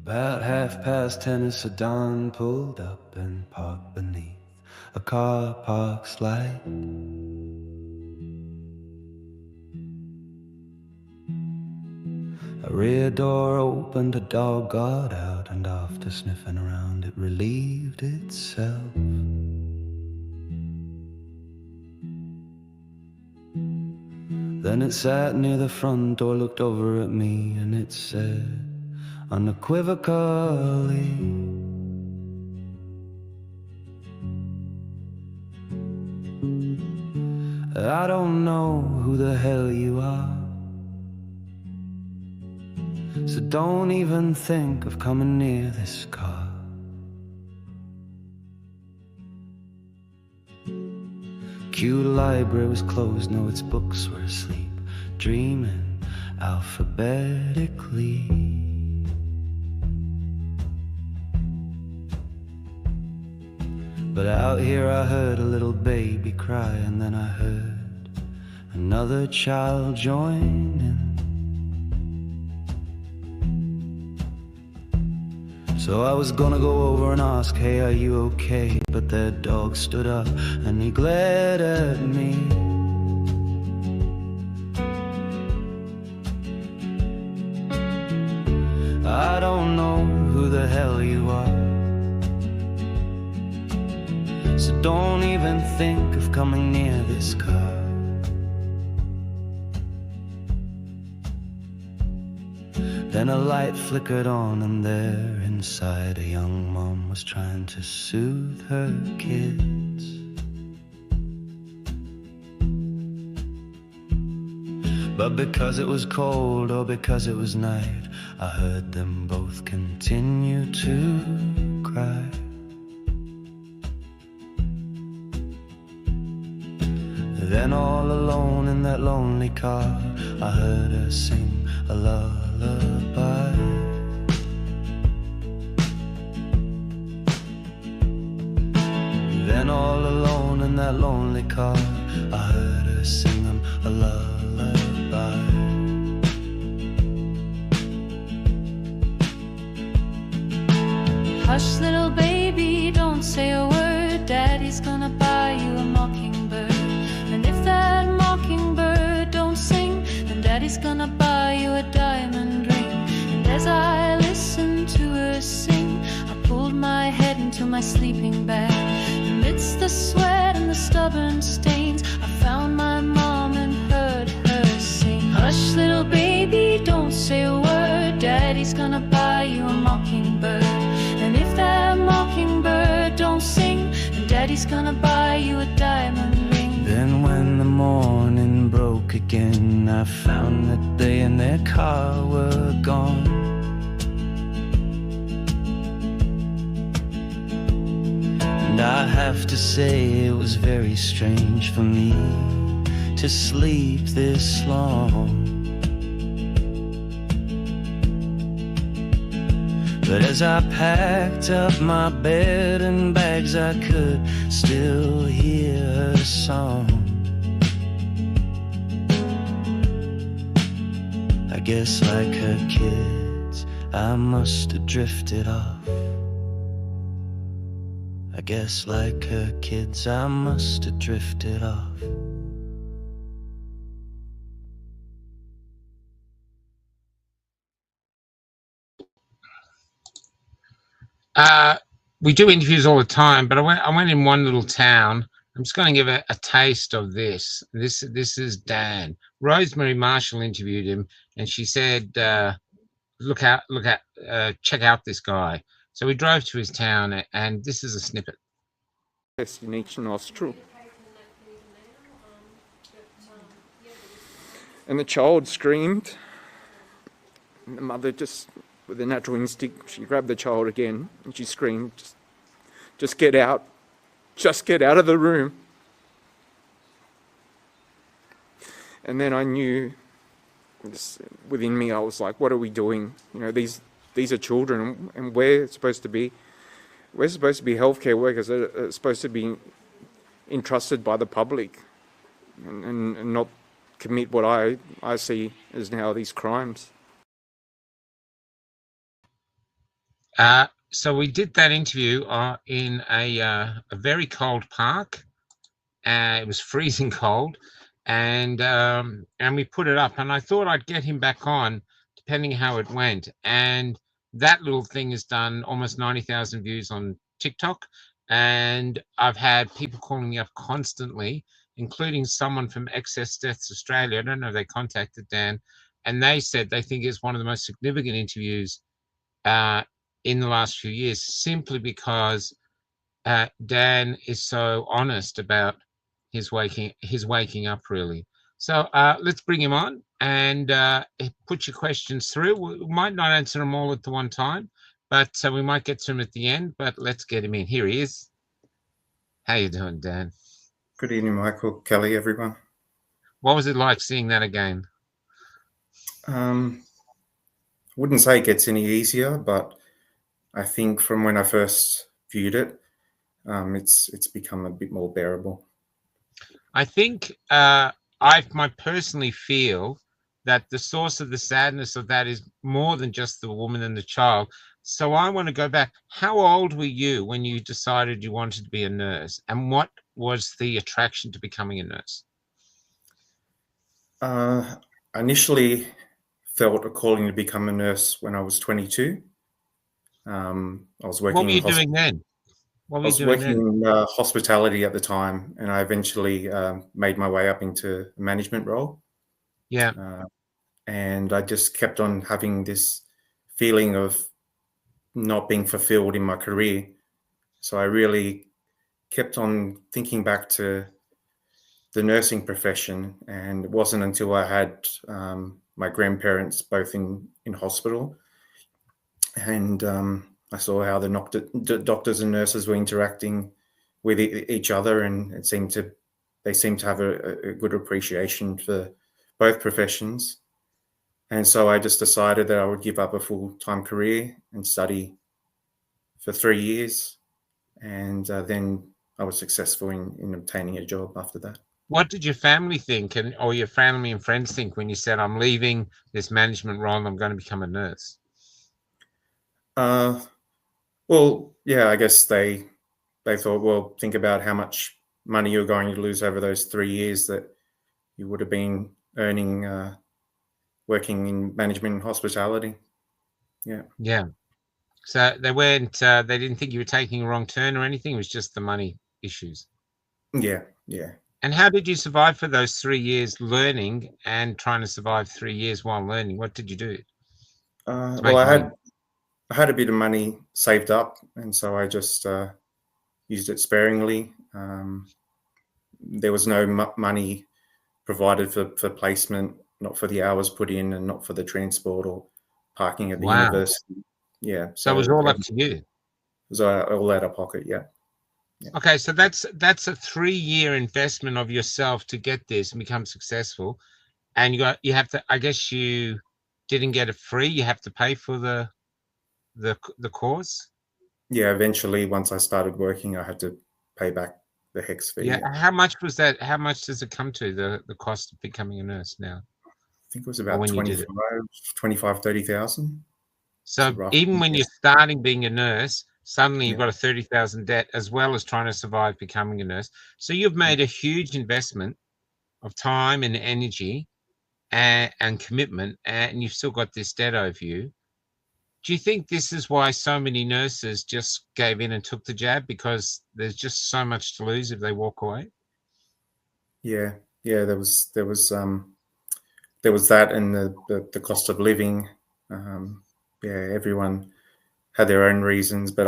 About 10:30, a sedan pulled up and parked beneath a car park's light. A rear door opened, a dog got out, and after sniffing around, it relieved itself. Then it sat near the front door, looked over at me, and it said unequivocally, I don't know who the hell you are, so don't even think of coming near this car. Q library was closed, no, its books were asleep, dreaming alphabetically. But out here I heard a little baby cry, and then I heard another child join in. So I was gonna go over and ask, hey, are you okay? But their dog stood up and he glared at me. I don't know who the hell you are, so don't even think of coming near this car. Then a light flickered on, and there inside a young mom was trying to soothe her kids. But because it was cold or because it was night, I heard them both continue to cry. Then all alone in that lonely car, I heard her sing a lullaby. Then all alone in that lonely car, I heard her sing a lullaby. Hush, little baby, don't say a word. Daddy's gonna buy you a mockingbird. And if that mockingbird don't sing, then Daddy's gonna buy you a diamond ring. And as I listened to her sing, I pulled my head into my sleeping bag. Amidst the sweat and the stubborn stains, I found my mom and heard her sing. Hush, little baby, don't say a word. Daddy's gonna buy you a mockingbird. And if that mockingbird don't sing, then Daddy's gonna buy you a diamond ring. Then when the morning broke again, I found that they and their car were gone. And I have to say it was very strange for me to sleep this long. But as I packed up my bed and bags, I could still hear her song. I guess like her kids, I must have drifted off. I guess like her kids, I must have drifted off. We do interviews all the time, but I went in one little town. I'm just going to give a taste of this. This is Dan. Rosemary Marshall interviewed him, and she said, check out this guy. So we drove to his town, and this is a snippet. Test in each nostril. And the child screamed. And the mother, just with a natural instinct, she grabbed the child again and she screamed, just get out. Just get out of the room. And then I knew within me, I was like, what are we doing? You know, these are children, and we're supposed to be healthcare workers that are supposed to be entrusted by the public and not commit what I see as now these crimes. So we did that interview in a very cold park. It was freezing cold, and we put it up. And I thought I'd get him back on, depending how it went. And that little thing has done almost 90,000 views on TikTok, and I've had people calling me up constantly, including someone from Excess Deaths Australia. I don't know if they contacted Dan, and they said they think it's one of the most significant interviews uh, in the last few years, simply because Dan is so honest about his waking up, really. So let's bring him on and put your questions through. We might not answer them all at the one time, but we might get to him at the end. But let's get him in. Here he is. How you doing, Dan? Good evening, Michael, Kelly, everyone. What was it like seeing that again? Wouldn't say it gets any easier, but I think from when I first viewed it, it's become a bit more bearable. I think might personally feel that the source of the sadness of that is more than just the woman and the child. So I want to go back. How old were you when you decided you wanted to be a nurse, and what was the attraction to becoming a nurse? I initially felt a calling to become a nurse when I was 22. I was working. What were you doing then? What were I you was doing working then? in hospitality at the time, and I eventually made my way up into a management role. Yeah. And I just kept on having this feeling of not being fulfilled in my career. So I really kept on thinking back to the nursing profession, and it wasn't until I had my grandparents both in hospital, and I saw how the doctors and nurses were interacting with each other, and they seemed to have a good appreciation for both professions. And so I just decided that I would give up a full-time career and study for 3 years, and then I was successful in obtaining a job after that. What did your family think, or your family and friends think, when you said, "I'm leaving this management role and I'm going to become a nurse"? Well, yeah, I guess they thought, well, think about how much money you're going to lose over those 3 years that you would have been earning working in management and hospitality. Yeah. Yeah. So they weren't. They didn't think you were taking a wrong turn or anything. It was just the money issues. Yeah. Yeah. And how did you survive for those 3 years learning and trying to survive 3 years while learning? What did you do to Well, make money? I had a bit of money saved up, and so I just used it sparingly. There was no money provided for placement, not for the hours put in, and not for the transport or parking at the Wow. university. Yeah. So it was all up to you. It was all out of pocket. Yeah. Yeah. Okay, so that's a 3-year investment of yourself to get this and become successful, and you have to. I guess you didn't get it free. You have to pay for the course. Yeah. Eventually, once I started working, I had to pay back the HEX fee. Yeah. How much was that? How much does it come to, the cost of becoming a nurse now? I think it was about when you did it. 30,000. So even when you're starting being a nurse, suddenly you've got a 30,000 debt, as well as trying to survive becoming a nurse. So you've made a huge investment of time and energy and commitment, and you've still got this debt over you. Do you think this is why so many nurses just gave in and took the jab, because there's just so much to lose if they walk away? Yeah. There was that, and the cost of living. Everyone had their own reasons, but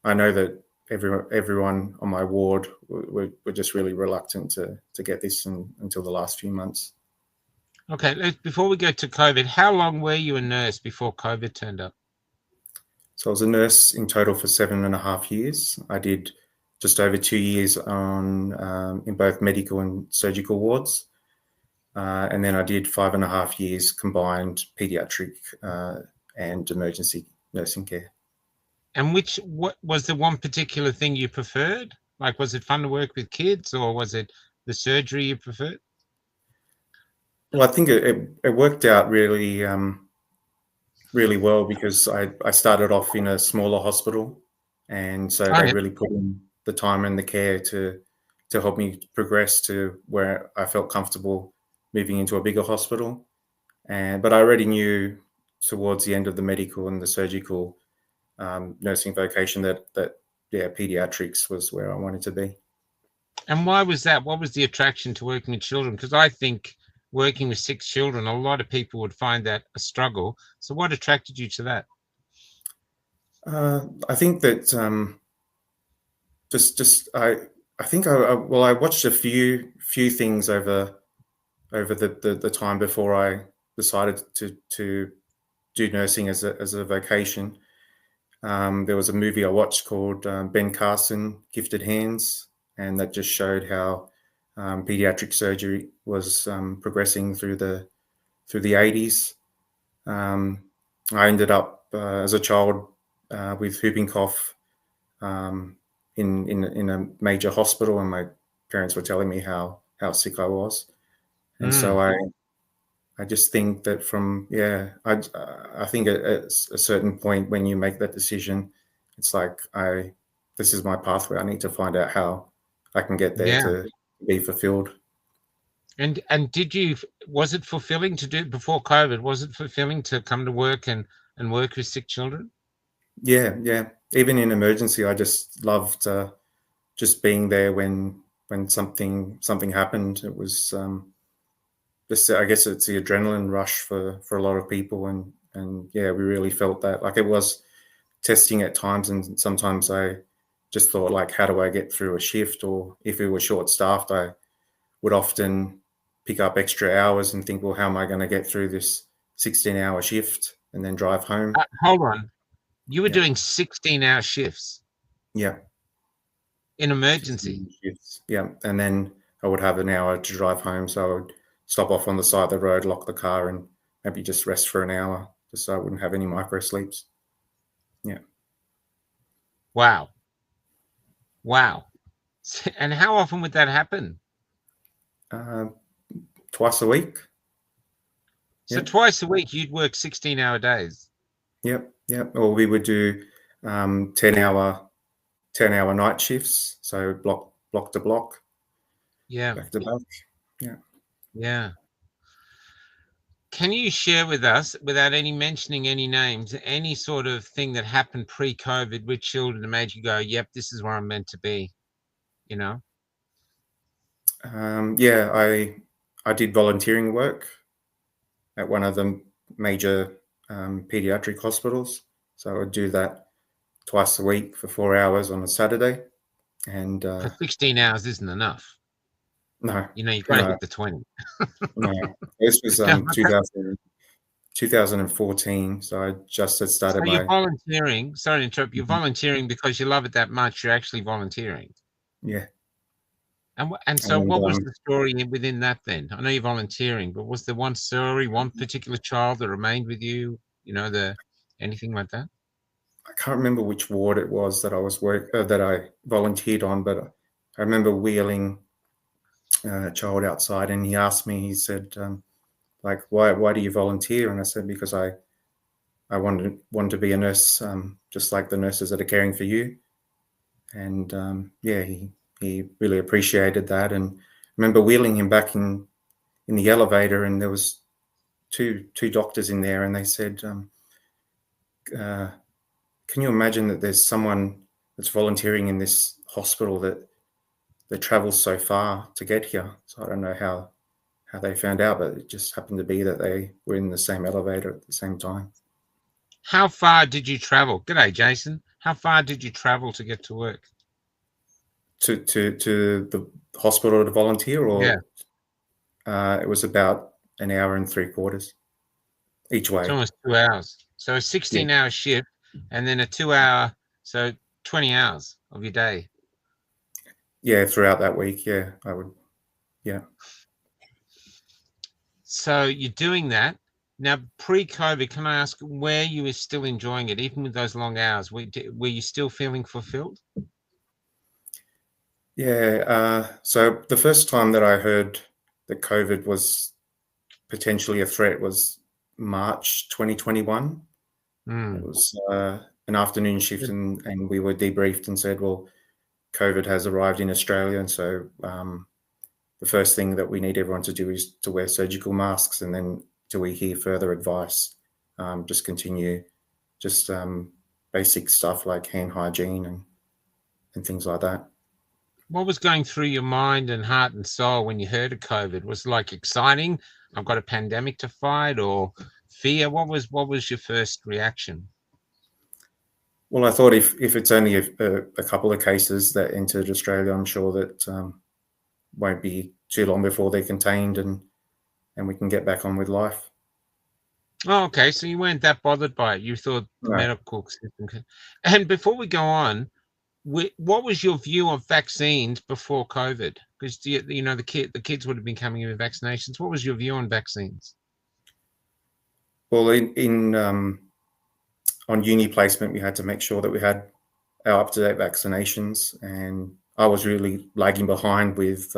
I know that everyone on my ward were just really reluctant to get this until the last few months. Okay, before we go to COVID, how long were you a nurse before COVID turned up? So I was a nurse in total for 7.5 years. I did just over 2 years in both medical and surgical wards. And then I did 5.5 years combined pediatric and emergency nursing care. And what was the one particular thing you preferred? Like, was it fun to work with kids, or was it the surgery you preferred? Well, I think it worked out really really well because I started off in a smaller hospital, and so Oh, they yeah. really put in the time and the care to help me progress to where I felt comfortable moving into a bigger hospital. And but I already knew towards the end of the medical and the surgical nursing vocation that yeah, pediatrics was where I wanted to be. And why was that? What was the attraction to working with children? Because I think working with 6 children, a lot of people would find that a struggle. So what attracted you to that? I think that just I think well, I watched a few things over the time before I decided to do nursing as a vocation. There was a movie I watched called Ben Carson, Gifted Hands, and that just showed how pediatric surgery was progressing through the 80s. I ended up as a child with whooping cough in a major hospital, and my parents were telling me how sick I was, and so Mm, I just think that I think at a certain point when you make that decision, it's like this is my pathway. I need to find out how I can get there yeah. to be fulfilled. And was it fulfilling to do before COVID? Was it fulfilling to come to work and work with sick children? Yeah, yeah. Even in emergency, I just loved just being there when something happened. It was just I guess it's the adrenaline rush for a lot of people, and yeah, we really felt that. Like it was testing at times, and sometimes I just thought like, how do I get through a shift? Or if we were short staffed, I would often pick up extra hours and think, well, how am I going to get through this 16-hour shift and then drive home? Hold on. You were Yeah, doing 16-hour shifts yeah, in emergency. 16 shifts. Yeah, and then I would have an hour to drive home, so I would stop off on the side of the road, lock the car, and maybe just rest for an hour, just so I wouldn't have any micro sleeps. Yeah. Wow. Wow. And how often would that happen? Uh, Twice a week. So Yeah. twice a week you'd work 16-hour days. Yep, yep. Or we would do 10-hour night shifts, so block to block, Yeah. back to back. Yeah. Yeah. Can you share with us, without any mentioning any names, any sort of thing that happened pre-COVID with children that made you go, yep, this is where I'm meant to be, you know? Yeah, I did volunteering work at one of the major pediatric hospitals. So I would do that twice a week for 4 hours on a Saturday. And For 16 hours isn't enough. no, You know, you got to no, hit the 20. no. This was No, 2014. So I just had so started you're my, volunteering. Sorry to interrupt. You're volunteering because you love it that much. You're actually volunteering. yeah. And so And what was the story within that then? I know you're volunteering, but was there one story, one particular child that remained with you? You know, anything like that? I can't remember which ward it was that that I volunteered on, but I remember wheeling a child outside, and he asked me. He said, "Like, why do you volunteer?" And I said, "Because I want to be a nurse, just like the nurses that are caring for you." And yeah, he really appreciated that. And I remember wheeling him back in the elevator, and there was two doctors in there, and they said, uh, "Can you imagine that there's someone that's volunteering in this hospital that travels so far to get here?" So I don't know how they found out, but it just happened to be that they were in the same elevator at the same time. How far did you travel? G'day, Jason. How far did you travel to get to work? To the hospital to volunteer, Yeah. or it was about an hour and 3/4 each It's way. almost 2 hours. So a Yeah, 16-hour shift and then a 2 hour, so 20 hours of your day. yeah, throughout that week. Yeah, I would. Yeah. So you're doing that. Now, pre-COVID, can I ask where you were still enjoying it, even with those long hours? Were you still feeling fulfilled? Yeah. So the first time that I heard that COVID was potentially a threat was March 2021. It Mm. was an afternoon shift, and we were debriefed and said, well, COVID has arrived in Australia, and so the first thing that we need everyone to do is to wear surgical masks, and then till we hear further advice, just continue just basic stuff like hand hygiene and things like that. What was going through your mind and heart and soul when you heard of COVID? Was it like exciting? I've got a pandemic to fight, or fear? What was your first reaction? Well, I thought if it's only a couple of cases that entered Australia, I'm sure that won't be too long before they're contained and we can get back on with life. Oh, okay. So you weren't that bothered by it. You thought the No. medical system could. And before we go on, what was your view of vaccines before COVID? Because the kids would have been coming in with vaccinations. What was your view on vaccines? Well, in on uni placement, we had to make sure that we had our up-to-date vaccinations, and I was really lagging behind with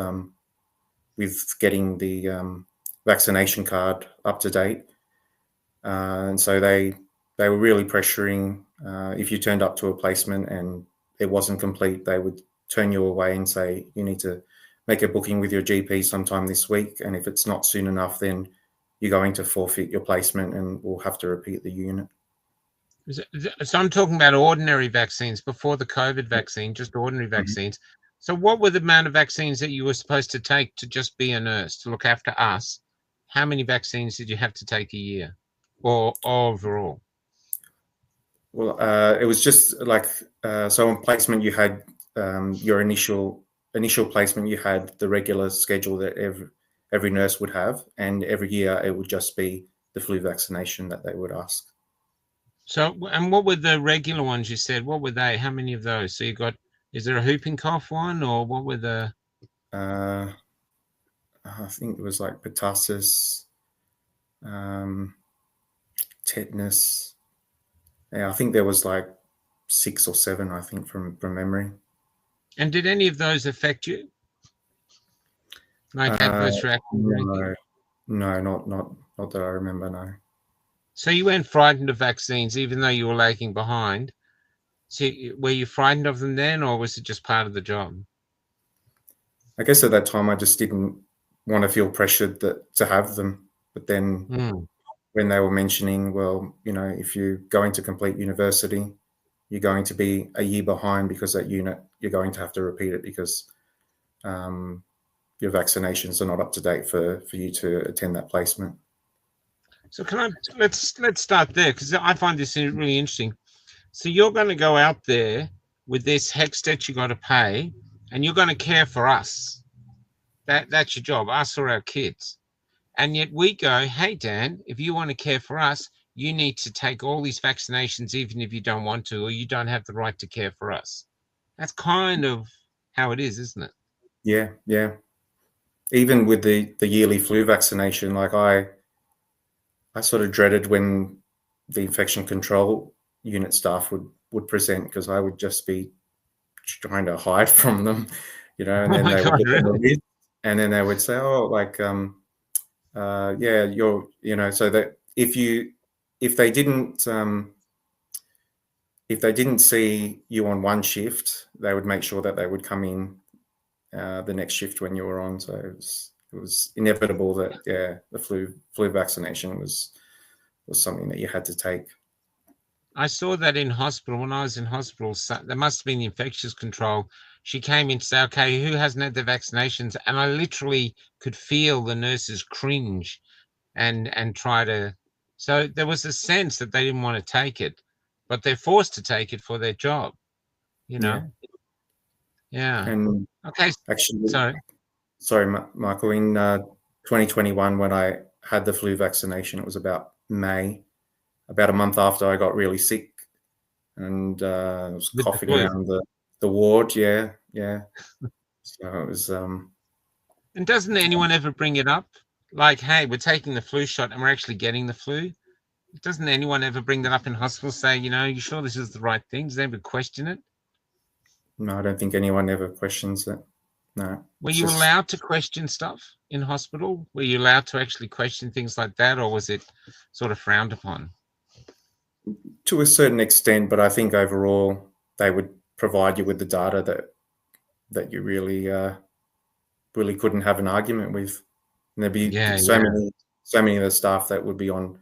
getting the vaccination card up to date, and so they were really pressuring. If you turned up to a placement and it wasn't complete, they would turn you away and say you need to make a booking with your GP sometime this week, and if it's not soon enough, then you're going to forfeit your placement and we'll have to repeat the unit. So I'm talking about ordinary vaccines before the COVID vaccine, just ordinary vaccines. So what were the amount of vaccines that you were supposed to take to just be a nurse, to look after us? How many vaccines did you have to take a year or overall? Well, it was just like, so on placement you had your initial placement, you had the regular schedule that every nurse would have, and every year it would just be the flu vaccination that they would ask. So, and what were the regular ones you said? What were they? How many of those? So you got, is there a whooping cough one, or what were the? I think it was like pertussis, tetanus. Yeah, I think there was like 6 or 7, I think, from memory. And did any of those affect you? Like adverse reactions or anything? No, not that I remember, no. So you weren't frightened of vaccines, even though you were lagging behind. So were you frightened of them then, or was it just part of the job? I guess at that time I just didn't want to feel pressured to have them. But then when they were mentioning, well, you know, if you're going to complete university, you're going to be a year behind because that unit, you're going to have to repeat it because your vaccinations are not up to date for you to attend that placement. So let's start there, because I find this really interesting. So you're going to go out there with this HECS debt you got to pay, and you're going to care for us. That's your job, us or our kids. And yet we go, hey, Dan, if you want to care for us, you need to take all these vaccinations, even if you don't want to, or you don't have the right to care for us. That's kind of how it is, isn't it? Yeah, yeah. Even with the yearly flu vaccination, like I sort of dreaded when the infection control unit staff would present, because I would just be trying to hide from them, you know, and then they would look on the list, and then they would say, oh, like, yeah, you're, you know, so that if they didn't see you on one shift, they would make sure that they would come in the next shift when you were on. So it was inevitable that, yeah, the flu vaccination was something that you had to take. I saw that in hospital. When I was in hospital, there must have been infectious control. She came in to say, okay, who hasn't had the vaccinations? And I literally could feel the nurses cringe and try to. So there was a sense that they didn't want to take it, but they're forced to take it for their job, you know? Yeah. And okay. Actually, sorry, Michael, in 2021, when I had the flu vaccination, it was about May, about a month after I got really sick, and I was coughing around the ward. Yeah. So it was. And doesn't anyone ever bring it up? Like, hey, we're taking the flu shot and we're actually getting the flu. Doesn't anyone ever bring that up in hospital? Say, you know, you sure this is the right thing? Does anyone question it? No, I don't think anyone ever questions it. No. Were you allowed to question stuff in hospital? Were you allowed to actually question things like that, or was it sort of frowned upon? To a certain extent, but I think overall they would provide you with the data that you really couldn't have an argument with. And there'd be Yeah, so yeah. many of the staff that would be on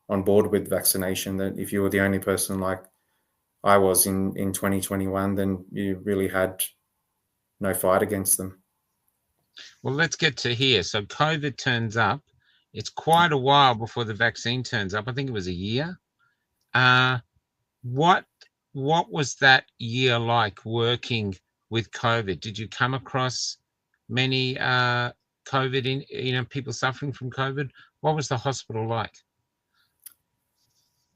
board with vaccination, that if you were the only person like I was in 2021, then you really had no fight against them. Well, let's get to here. So COVID turns up. It's quite a while before the vaccine turns up. I think it was a year. Uh, what what was that year like working with COVID? Did you come across many COVID people suffering from COVID? What was the hospital like?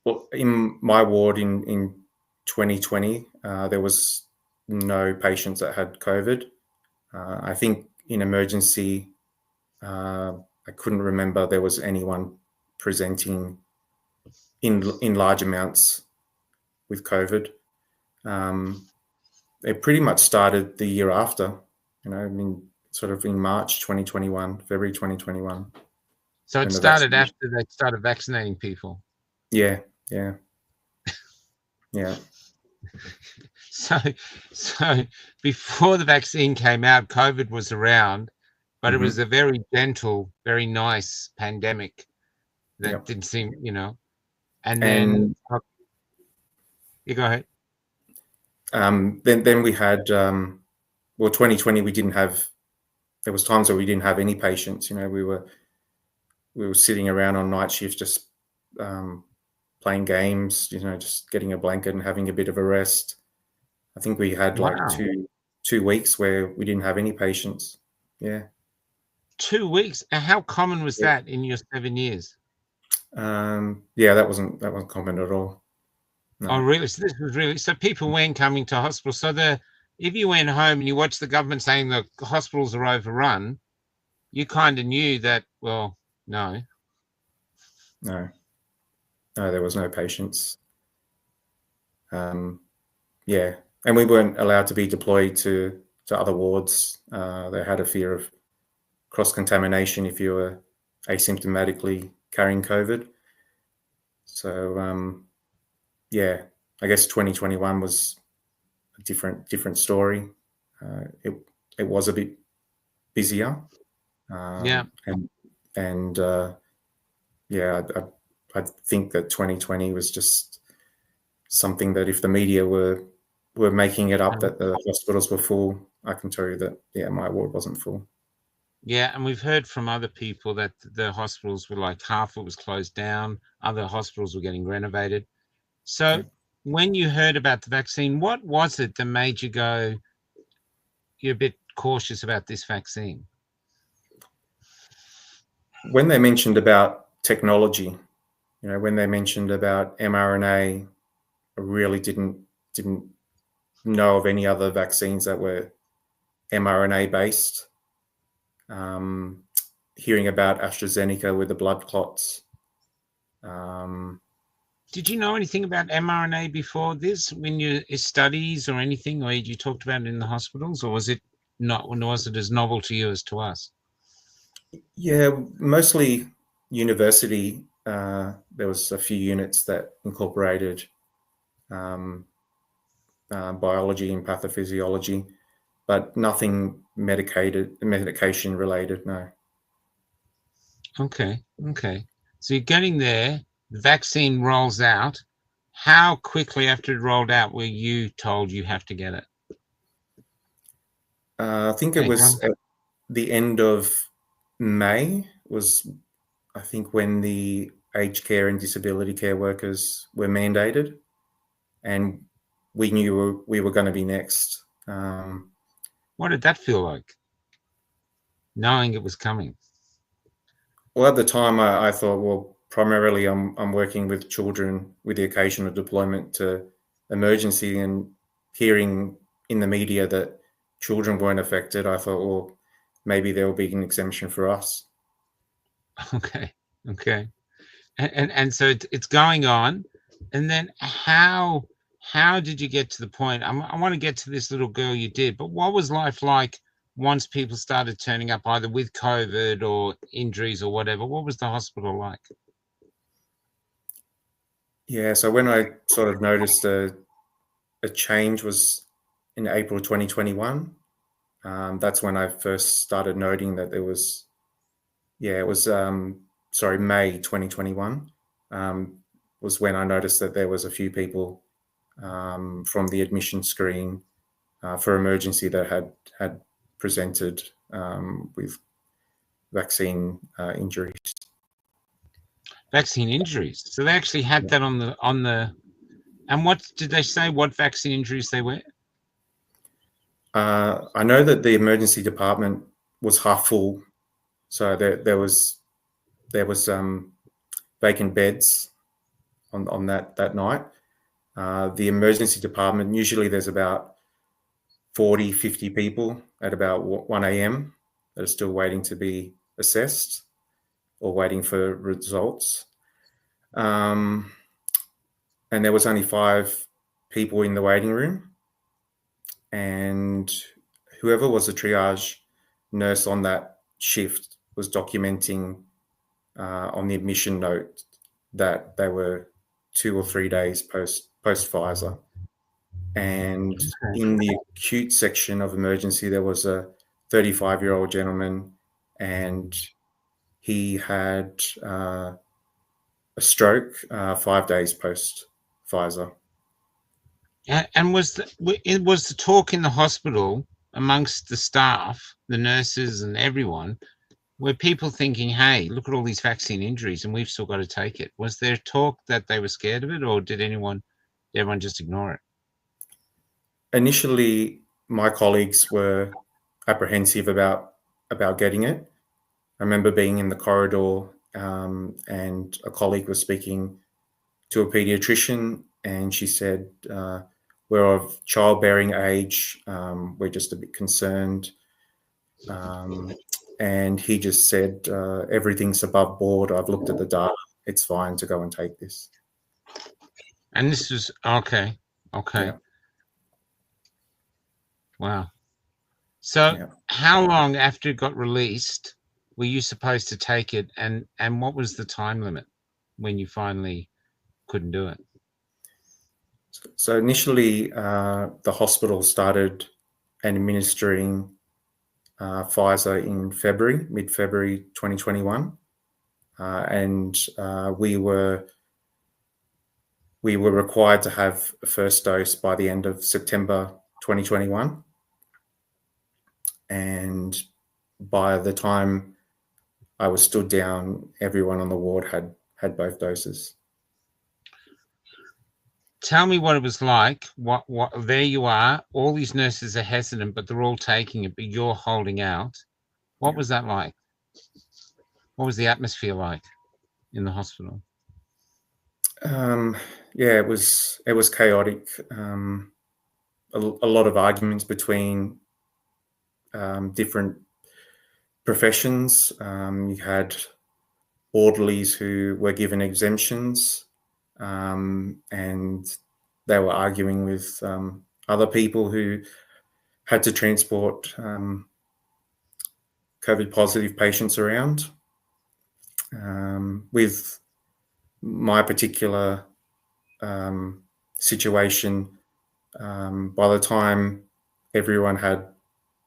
Well, in my ward in 2020, there was no patients that had COVID. I think in emergency, I couldn't remember there was anyone presenting in large amounts with COVID. It pretty much started the year after, I mean, sort of in March 2021, February 2021. So it when the started vaccination. after they started vaccinating people. Yeah, yeah, yeah. So before the vaccine came out, COVID was around, but it was a very gentle, very nice pandemic that Yep. didn't seem, and then And you go ahead. then we had 2020. We didn't have. There was times where we didn't have any patients. We were sitting around on night shift, just playing games. Just getting a blanket and having a bit of a rest. I think we had like Wow. 2 weeks where we didn't have any patients. Yeah. 2 weeks. And how common was Yeah. that in your 7 years? Yeah, that wasn't common at all. No. Oh, really? So this was really, so people weren't coming to hospital. So if you went home and you watched the government saying the hospitals are overrun, you kind of knew that, well, no. No, there was no patients. Yeah, and we weren't allowed to be deployed to other wards. They had a fear of cross-contamination if you were asymptomatically carrying COVID. So, yeah, I guess 2021 was a different story. It was a bit busier. Yeah. And yeah, I think that 2020 was just something that if the media were making it up that the hospitals were full, I can tell you that, yeah, my ward wasn't full. Yeah, and we've heard from other people that the hospitals were like half it was closed down, other hospitals were getting renovated. So Yeah. when you heard about the vaccine, what was it that made you go, you're a bit cautious about this vaccine? When they mentioned about technology, when they mentioned about mRNA, I really didn't know of any other vaccines that were mRNA based. Hearing about AstraZeneca with the blood clots. Did you know anything about mRNA before this, when your studies or anything, or you talked about it in the hospitals, or was it not? Was it as novel to you as to us? Yeah, mostly university. There was a few units that incorporated biology and pathophysiology, but nothing medication related. No. Okay. So you're getting there. The vaccine rolls out. How quickly after it rolled out were you told you have to get it? I think it was at the end of May was, I think, when the aged care and disability care workers were mandated, and we knew we were going to be next. What did that feel like, knowing it was coming? Well, at the time, I thought, well, primarily I'm working with children with the occasional deployment to emergency, and hearing in the media that children weren't affected, I thought, well, maybe there will be an exemption for us. Okay. And so it's going on, and then how did you get to the point? I want to get to this little girl you did, but what was life like once people started turning up either with COVID or injuries or whatever? What was the hospital like? Yeah, so when I sort of noticed a change was in April 2021. That's when I first started noting that there was, it was, sorry, May 2021 was when I noticed that there was a few people from the admission screen for emergency that had presented with vaccine injuries. Vaccine injuries. So they actually had that on the. And what did they say? What vaccine injuries they were? I know that the emergency department was half full, so there was vacant beds on that night. The emergency department, usually there's about 40, 50 people at about 1 a.m. that are still waiting to be assessed or waiting for results. And there was only 5 people in the waiting room. And whoever was the triage nurse on that shift was documenting on the admission note that they were 2 or 3 days post Pfizer. And in the acute section of emergency, there was a 35-year-old gentleman, and he had a stroke 5 days post Pfizer. And was the talk in the hospital amongst the staff, the nurses, and everyone? Were people thinking, "Hey, look at all these vaccine injuries, and we've still got to take it"? Was there talk that they were scared of it, or did everyone just ignore it? Initially, my colleagues were apprehensive about getting it. I remember being in the corridor and a colleague was speaking to a pediatrician, and she said, "We're of childbearing age. We're just a bit concerned." And he just said, "Everything's above board. I've looked at the data. It's fine to go and take this." And this was okay. Yeah. Wow. So Yeah. how long after it got released were you supposed to take it, and what was the time limit when you finally couldn't do it? So initially, the hospital started administering Pfizer in mid-February 2021, and we were required to have a first dose by the end of September 2021. And by the time I was stood down, everyone on the ward had both doses. Tell me what it was like. What there you are, all these nurses are hesitant, but they're all taking it, but you're holding out. What was that like? What was the atmosphere like in the hospital? It was chaotic. A lot of arguments between different professions. You had orderlies who were given exemptions, and they were arguing with other people who had to transport COVID positive patients around. With my particular situation, by the time everyone had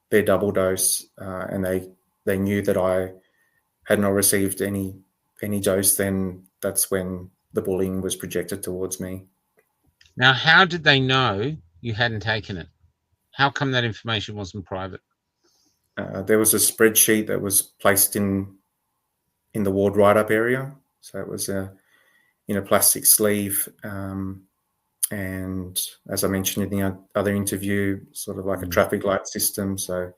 their double dose and they knew that I had not received any dose, then that's when the bullying was projected towards me. Now, how did they know you hadn't taken it? How come that information wasn't private? There was a spreadsheet that was placed in the ward write-up area. So it was in a plastic sleeve. And as I mentioned in the other interview, sort of like a traffic light system. So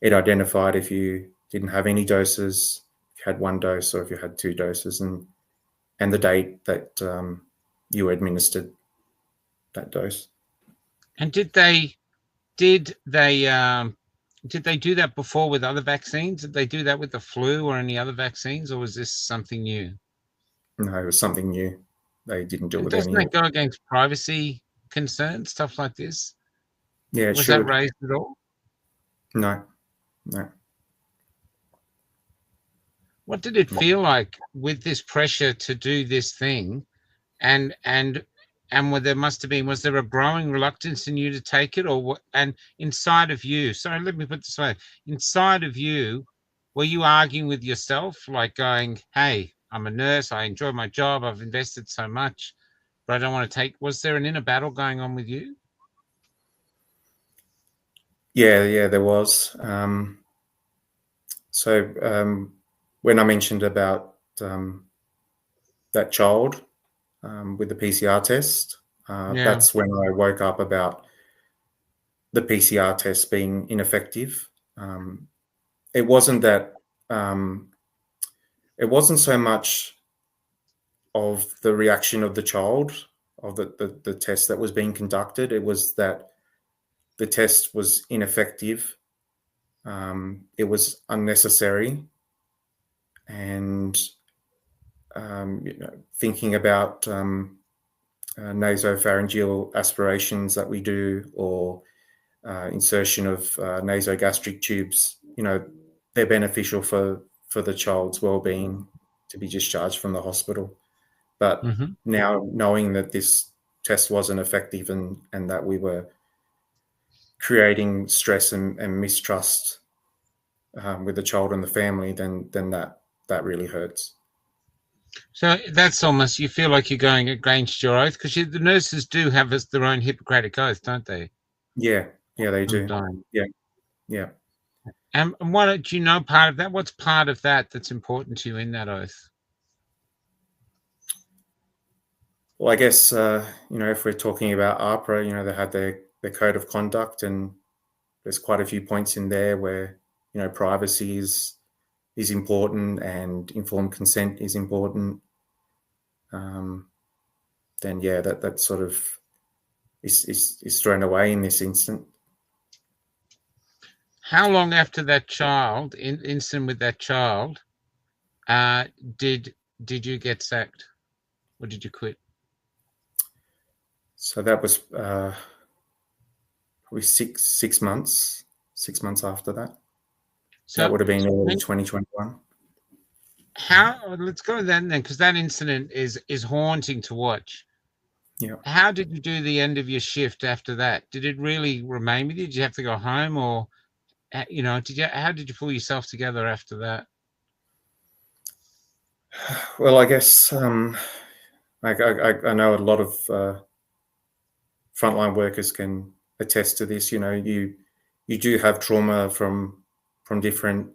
it identified if you didn't have any doses, if you had 1 dose, or if you had 2 doses, and the date that you were administered that dose. And did they do that before with other vaccines? Did they do that with the flu or any other vaccines, or was this something new? No, it was something new. They didn't do it And with doesn't any. that go against privacy concerns, stuff like this? Yeah, it Was should. that raised at all? No. What did it feel like with this pressure to do this thing and there must have been, was there a growing reluctance in you to take it, or what? And inside of you, sorry, let me put it this way, inside of you, were you arguing with yourself, like going, hey, I'm a nurse, I enjoy my job, I've invested so much, but I don't want to take, was there an inner battle going on with you? Yeah, there was. When I mentioned about that child with the PCR test, Yeah. that's when I woke up about the PCR test being ineffective. It wasn't that, it wasn't so much of the reaction of the child, of the test that was being conducted. It was that the test was ineffective. It was unnecessary. And thinking about nasopharyngeal aspirations that we do, or insertion of nasogastric tubes, they're beneficial for the child's well-being to be discharged from the hospital. But now knowing that this test wasn't effective, and that we were creating stress and mistrust with the child and the family, then that really hurts. So that's almost, you feel like you're going against your oath, because the nurses do have their own Hippocratic oath, don't they? Yeah, they do. Yeah. And what do you know part of that? What's part of that that's important to you in that oath? Well, I guess, if we're talking about AHPRA, they have their code of conduct, and there's quite a few points in there where, privacy is important and informed consent is important. Then, yeah, that sort of is thrown away in this instant. How long after that child, incident with that child, did you get sacked, or did you quit? So that was probably 6 months. 6 months after that. So that would have been early 2021. Let's go then, because that incident is haunting to watch. Yeah. How did you do the end of your shift after that? Did it really remain with you? Did you have to go home, or how did you pull yourself together after that? Well, I guess I know a lot of frontline workers can attest to this. You do have trauma from different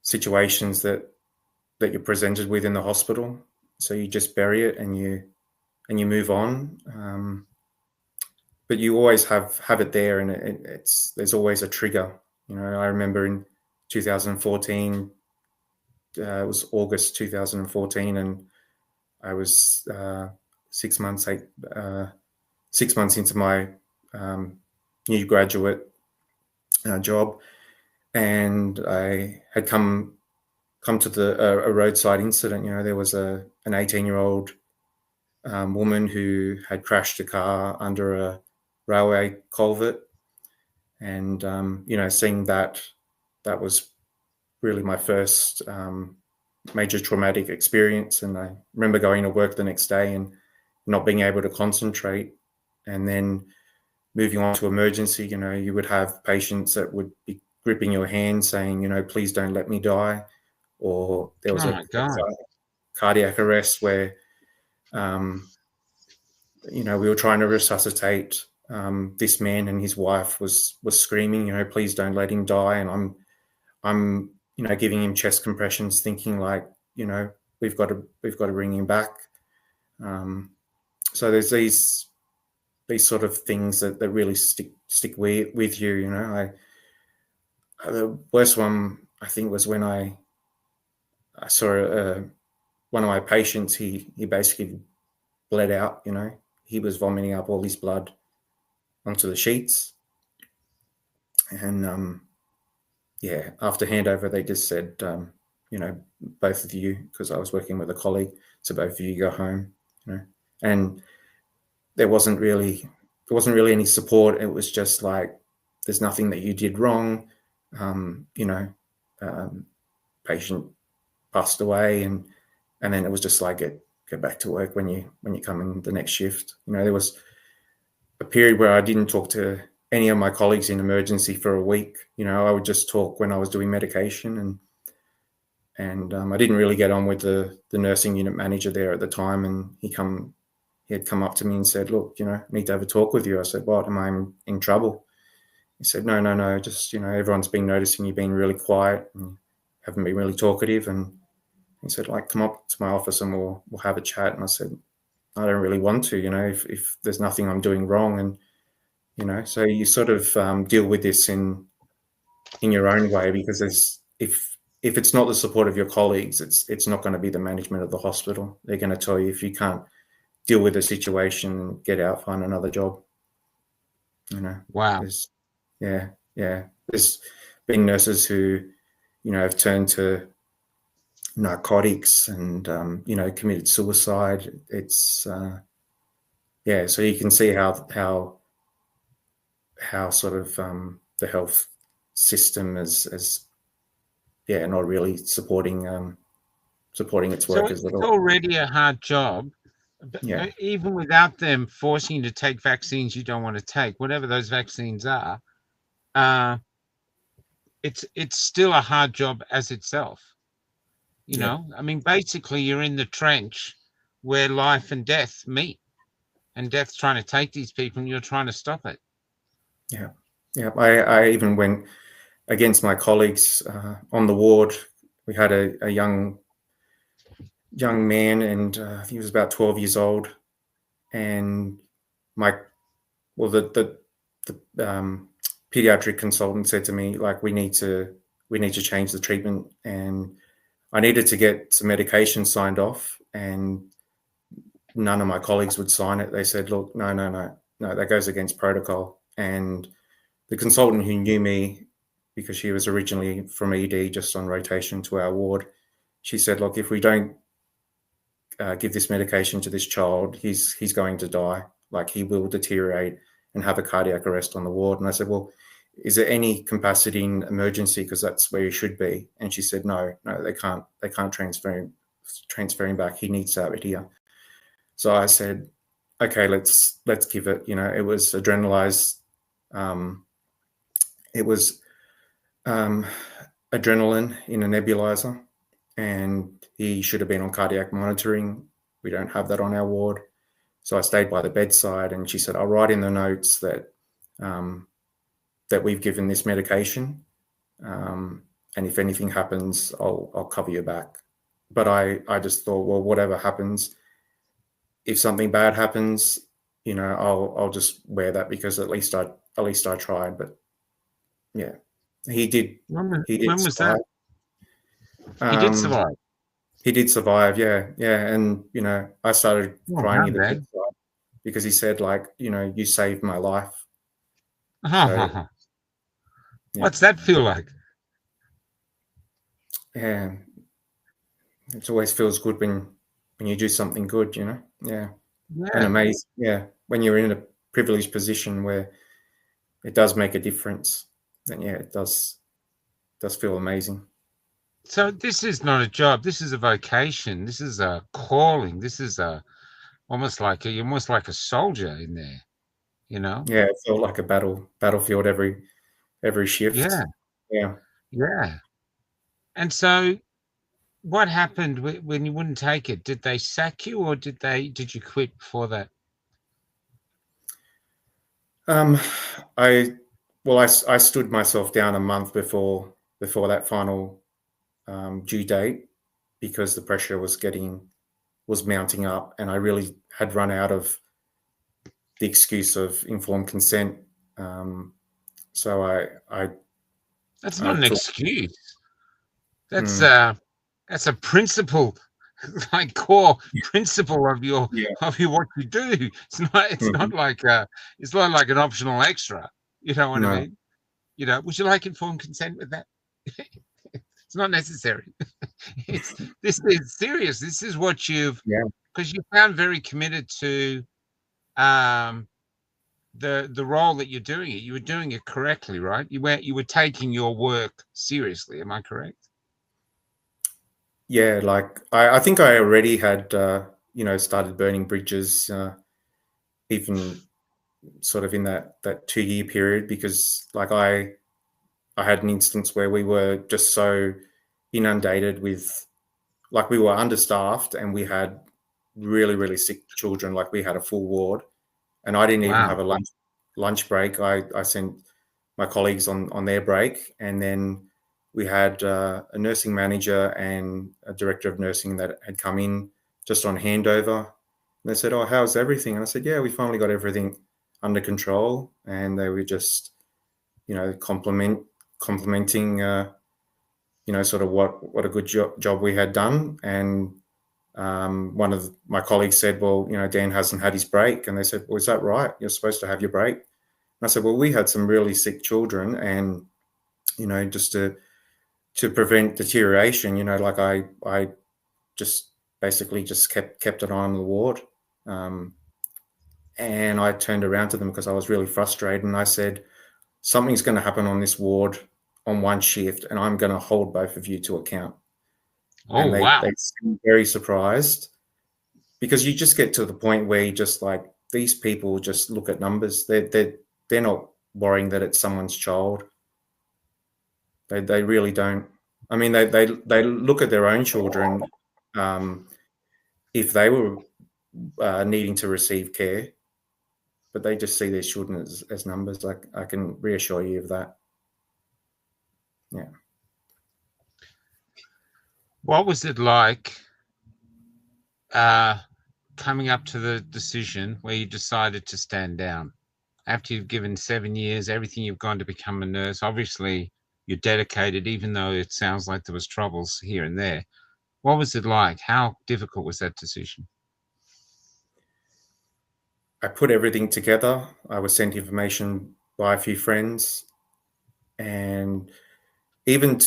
situations that you're presented with in the hospital. So you just bury it and you move on. But you always have it there, and there's always a trigger. I remember in 2014, it was August 2014, and I was 6 months into my new graduate job, and I had come to a roadside incident. There was an 18-year-old woman who had crashed a car under a railway culvert, and seeing that was really my first major traumatic experience. And I remember going to work the next day and not being able to concentrate, and then moving on to emergency. You would have patients that would be gripping your hand saying, please don't let me die. Or there was a cardiac arrest where, we were trying to resuscitate this man, and his wife was screaming, please don't let him die. And I'm giving him chest compressions, thinking like, we've got to bring him back. So there's these sort of things that really stick with you. The worst one, I think, was when I saw one of my patients. He basically bled out. He was vomiting up all his blood onto the sheets, and after handover, they just said, both of you, because I was working with a colleague, so both of you go home. And there wasn't really any support. It was just like, there's nothing that you did wrong. Patient passed away, and then it was just like, get back to work when you come in the next shift. You know, there was a period where I didn't talk to any of my colleagues in emergency for a week. You know, I would just talk when I was doing medication, and I didn't really get on with the nursing unit manager there at the time. And he had come up to me and said, "Look, you know, I need to have a talk with you." I said, "What? Am I in trouble?" He said, no, just, you know, everyone's been noticing you've been really quiet and haven't been really talkative. And he said, like, come up to my office and we'll have a chat. And I said, I don't really want to, you know, if there's nothing I'm doing wrong. And, you know, so you sort of deal with this in your own way, because if it's not the support of your colleagues, it's not going to be the management of the hospital. They're going to tell you, if you can't deal with the situation, get out, find another job. You know, Wow. Yeah. There's been nurses who, you know, have turned to narcotics and, you know, committed suicide. It's, so you can see how sort of the health system is not really supporting its workers at all. It's already a hard job. But even without them forcing you to take vaccines you don't want to take, whatever those vaccines are, it's still a hard job as itself. You know, I mean, basically you're in the trench where life and death meet, and death's trying to take these people and you're trying to stop it. Yeah. I even went against my colleagues on the ward. We had a young man, and he was about 12 years old, and the pediatric consultant said to me, like, we need to change the treatment, and I needed to get some medication signed off, and none of my colleagues would sign it. They said, look, no, that goes against protocol. And the consultant, who knew me because she was originally from ED, just on rotation to our ward, she said, look, if we don't give this medication to this child, he's going to die. Like, he will deteriorate and have a cardiac arrest on the ward. And I said, well, is there any capacity in emergency, because that's where he should be? And she said, no, they can't transfer him back. He needs to have it here. So I said, okay, let's give it. You know, it was adrenalized. It was adrenaline in a nebulizer, and he should have been on cardiac monitoring. We don't have that on our ward. So I stayed by the bedside, and she said, I'll write in the notes that we've given this medication, and if anything happens, I'll cover your back. But I just thought, well, whatever happens, if something bad happens, you know, I'll just wear that, because at least I tried. But yeah, he did. When was survive. that? He did survive. He did survive, yeah. And, you know, I started crying in the bedside, because he said, like, you know, you saved my life. So, what's that feel like? Yeah, it always feels good when you do something good, you know. Yeah. And amazing. Yeah, when you're in a privileged position where it does make a difference, then it does feel amazing. So this is not a job. This is a vocation. This is a calling. This is almost like a soldier in there, you know? Yeah, it felt like a battlefield every shift. Yeah. And so what happened when you wouldn't take it? Did they sack you, or did you quit before that? I stood myself down a month before that final due date, because the pressure was mounting up, and I really had run out of the excuse of informed consent. So I that's not an excuse. That's a principle, like core principle of your what you do. It's not like an optional extra. You know what I mean? You know, would you like informed consent with that? It's not necessary. This is serious. This is what because you found very committed to the role that you're doing it. You were doing it correctly, right? You were taking your work seriously. Am I correct? Yeah, like I think I already had started burning bridges, even sort of in that 2-year period, because like I had an instance where we were just so inundated with, like, we were understaffed and we had really, really sick children. Like, we had a full ward, and I didn't even Wow. have a lunch break. I sent my colleagues on their break, and then we had a nursing manager and a director of nursing that had come in just on handover. And they said, "Oh, how's everything?" And I said, "Yeah, we finally got everything under control." And they were just, complimenting, sort of what a good job we had done. And one of my colleagues said, "Well, Dan hasn't had his break." And they said, "Well, is that right? You're supposed to have your break." And I said, "Well, we had some really sick children, and just to prevent deterioration, like I just basically just kept an eye on the ward." And I turned around to them because I was really frustrated, and I said, "Something's going to happen on this ward on one shift, and I'm going to hold both of you to account." Oh, And wow. they seemed very surprised, because you just get to the point where you just like, these people just look at numbers. They're not worrying that it's someone's child. They really don't. I mean, they look at their own children, if they were needing to receive care, but they just see their children as numbers. Like, I can reassure you of that. Yeah. What was it like coming up to the decision where you decided to stand down? After you've given 7 years, everything you've gone to become a nurse, obviously you're dedicated, even though it sounds like there was troubles here and there. What was it like? How difficult was that decision? I put everything together. I was sent information by a few friends, and even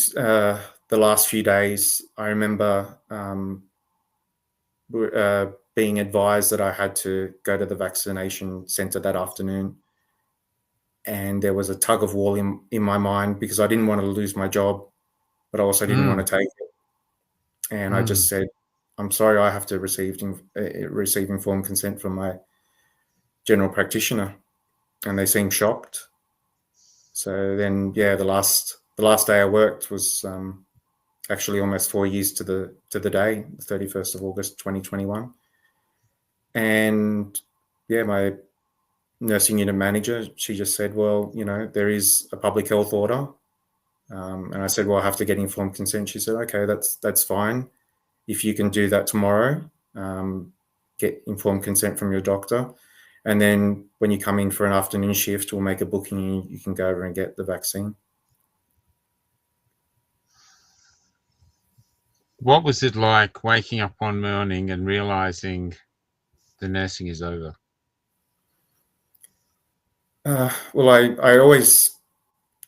the last few days, I remember being advised that I had to go to the vaccination centre that afternoon. And there was a tug of war in my mind, because I didn't want to lose my job, but I also didn't want to take it. And I just said, "I'm sorry, I have to receive informed consent from my general practitioner." And they seemed shocked. So then, yeah, the last day I worked was actually almost 4 years to the day, the 31st of August 2021. And yeah, my nursing unit manager, she just said, "Well, there is a public health order." And I said, "Well, I have to get informed consent." She said, "Okay, that's fine. If you can do that tomorrow, get informed consent from your doctor. And then when you come in for an afternoon shift, we'll make a booking and you can go over and get the vaccine." What was it like waking up one morning and realizing the nursing is over? Well, I always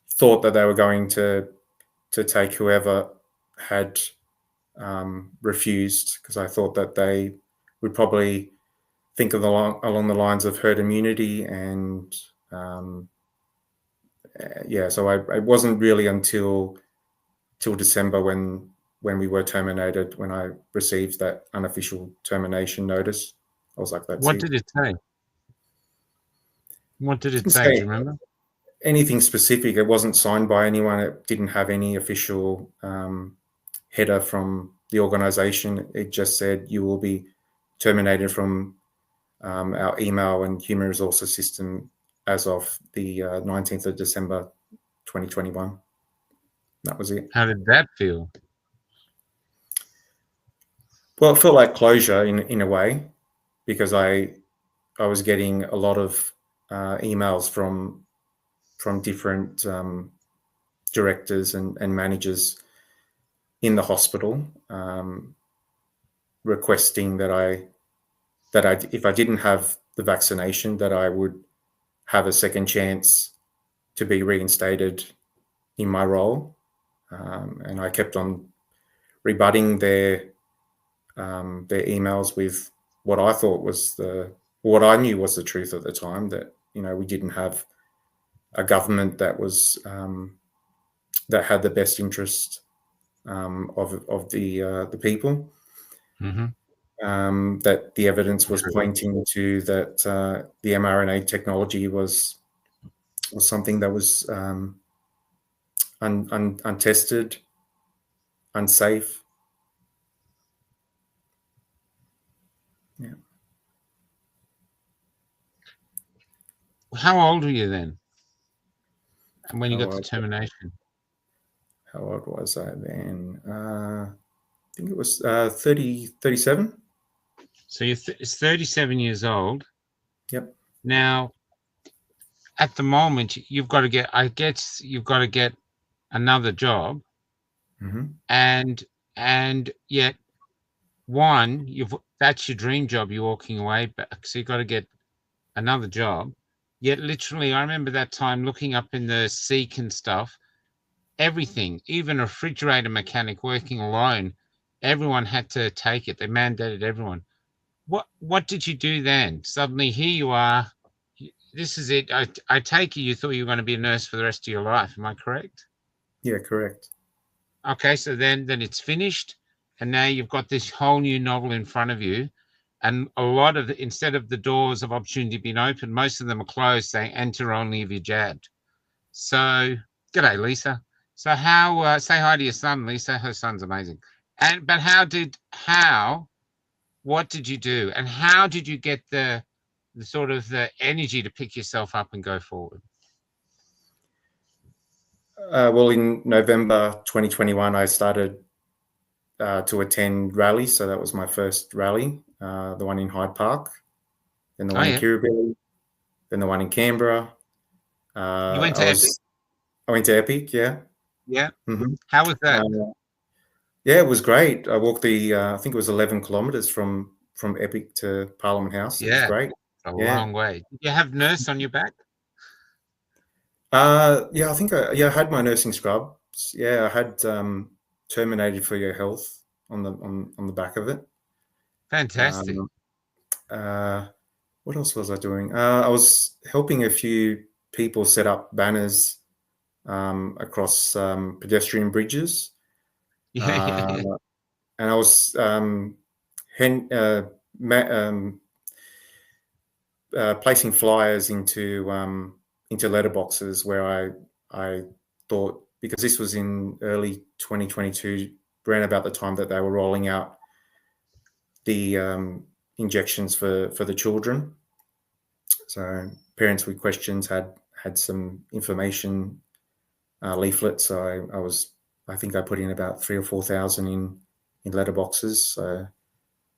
thought that they were going to take whoever had refused, because I thought that they would probably think of along the lines of herd immunity. And so it wasn't really until December when we were terminated, when I received that unofficial termination notice. I was like, "That's What it." did it say? What did It it didn't say? Do say you remember? anything specific. It wasn't signed by anyone. It didn't have any official header from the organisation. It just said, "You will be terminated from our email and human resources system as of the 19th of December 2021. That was it. How did that feel? Well, it felt like closure in a way, because I was getting a lot of emails from different directors and managers in the hospital, requesting that if I didn't have the vaccination, that I would have a second chance to be reinstated in my role. And I kept on rebutting their emails with what I thought was what I knew was the truth at the time, that we didn't have a government that was that had the best interest of the people. Mm-hmm. that the evidence was pointing to that the mRNA technology was something that was untested, unsafe. Yeah. How old were you then? And when you got the How termination? old was I then? I think it was 37. So it's 37 years old. Yep. Now, at the moment, you've got to get, I guess you've got to get another job. Mm-hmm. And yet that's your dream job, you're walking away back. So you've got to get another job. Yet literally, I remember that time looking up in the Seek and stuff, everything, even a refrigerator mechanic working alone, everyone had to take it. They mandated everyone. What did you do then? Suddenly here you are. This is it. I take it you thought you were going to be a nurse for the rest of your life. Am I correct? Yeah, correct. Okay, so then it's finished, and now you've got this whole new novel in front of you, and a lot of instead of the doors of opportunity being open, most of them are closed, saying enter only if you're jabbed. So, g'day, Lisa. So how? Say hi to your son, Lisa. Her son's amazing. But what did you do, and how did you get the sort of the energy to pick yourself up and go forward? Well, in November 2021, I started to attend rallies. So that was my first rally, the one in Hyde Park, then the one in Kirribilli, then the one in Canberra. You went to Epic? I went to Epic, yeah. Yeah. Mm-hmm. How was that? Yeah, it was great. I walked I think it was 11 kilometers from Epic to Parliament House. It was great. A long way. Did you have nurse on your back? Yeah, I think I had my nursing scrubs. Yeah, I had terminated for your health on the back of it. Fantastic. What else was I doing? I was helping a few people set up banners across pedestrian bridges. Yeah. And I was placing flyers into letterboxes where I thought, because this was in early 2022, around about the time that they were rolling out the injections for the children. So parents with questions had some information leaflets. So I think I put in about 3,000 or 4,000 in letterboxes. So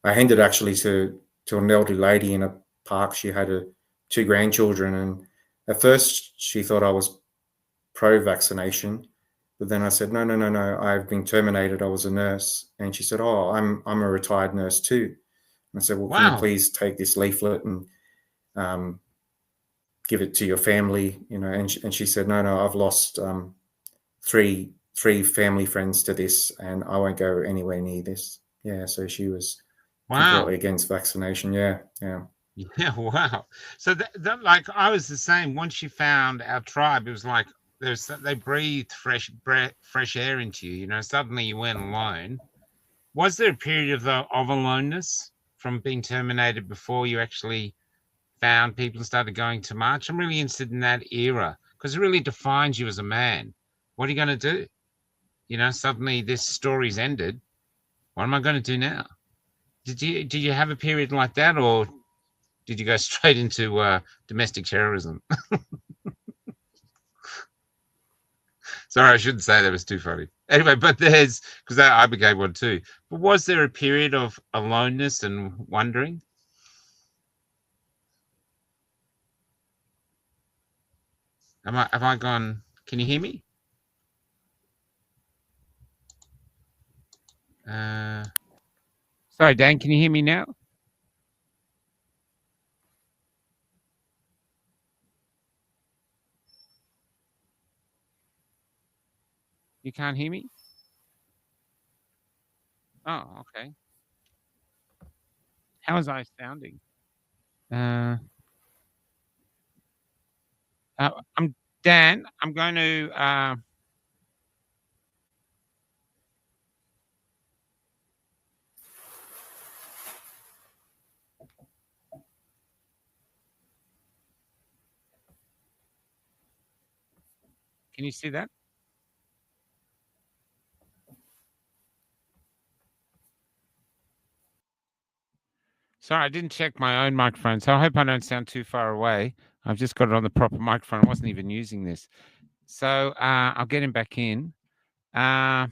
I handed actually to an elderly lady in a park. She had 2 grandchildren, and at first she thought I was pro-vaccination, but then I said, no, I've been terminated. I was a nurse. And she said, oh, I'm a retired nurse too. And I said, well, can you please take this leaflet and give it to your family? You know, and she said, no, I've lost three family friends to this, and I won't go anywhere near this. Yeah, so she was completely against vaccination. Yeah. Yeah, wow. So that like I was the same. Once you found our tribe, it was like they breathed fresh air into you. You know, suddenly you weren't alone. Was there a period of aloneness from being terminated before you actually found people and started going to march? I'm really interested in that era because it really defines you as a man. What are you going to do? You know, suddenly this story's ended. What am I going to do now? Did you have a period like that, or did you go straight into domestic terrorism? Sorry, I shouldn't say that, was too funny. Anyway, but because I became one too. But was there a period of aloneness and wondering? Have I gone? Can you hear me? Sorry, Dan, can you hear me now? You can't hear me? Oh, okay. How was I sounding? I'm Dan. I'm going to. Can you see that? Sorry, I didn't check my own microphone, so I hope I don't sound too far away. I've just got it on the proper microphone. I wasn't even using this. So I'll get him back in. Oh,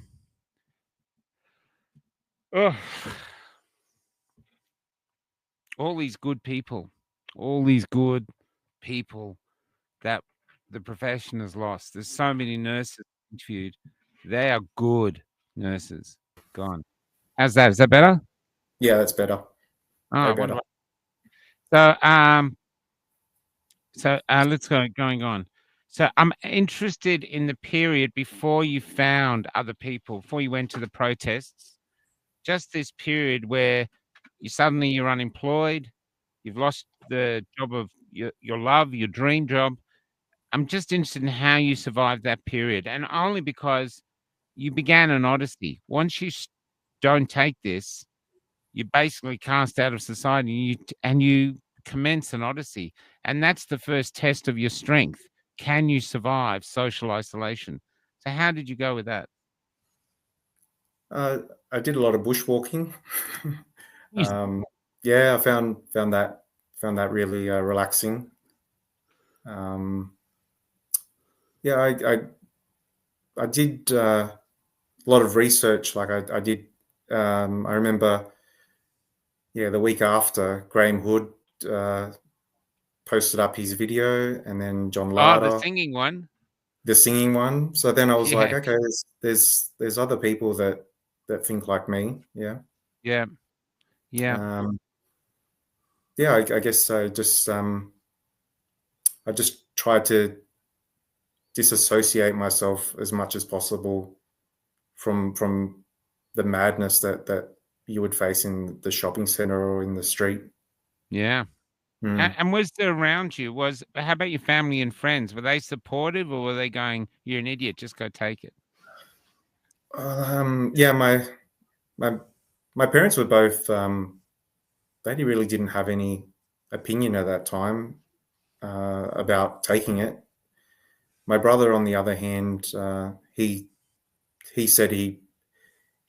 all these good people that the profession has lost. There's so many nurses interviewed. They are good nurses. Gone. How's that? Is that better? Yeah, that's better. Oh, Way better. So let's go going on. So I'm interested in the period before you found other people, before you went to the protests. Just this period where you're unemployed, you've lost the job of your love, your dream job. I'm just interested in how you survived that period, and only because you began an odyssey. Once you don't take this, you're basically cast out of society, and you commence an odyssey, and that's the first test of your strength. Can you survive social isolation? So how did you go with that? I did a lot of bushwalking. Yes. Yeah, I found that really relaxing. Yeah, I did a lot of research. Like I did. I remember, yeah, the week after Graham Hood posted up his video, and then John Oh, the Larder, singing one. the singing one. So then I was like, Yeah. okay, there's other people that think like me. Yeah. Yeah. Yeah. Yeah, I guess I just tried to disassociate myself as much as possible from the madness that you would face in the shopping center or in the street. Yeah. Mm. And was there around you, how about your family and friends? Were they supportive, or were they going, "You're an idiot, just go take it"? Yeah, my my parents were both. They really didn't have any opinion at that time about taking it. My brother, on the other hand, he said he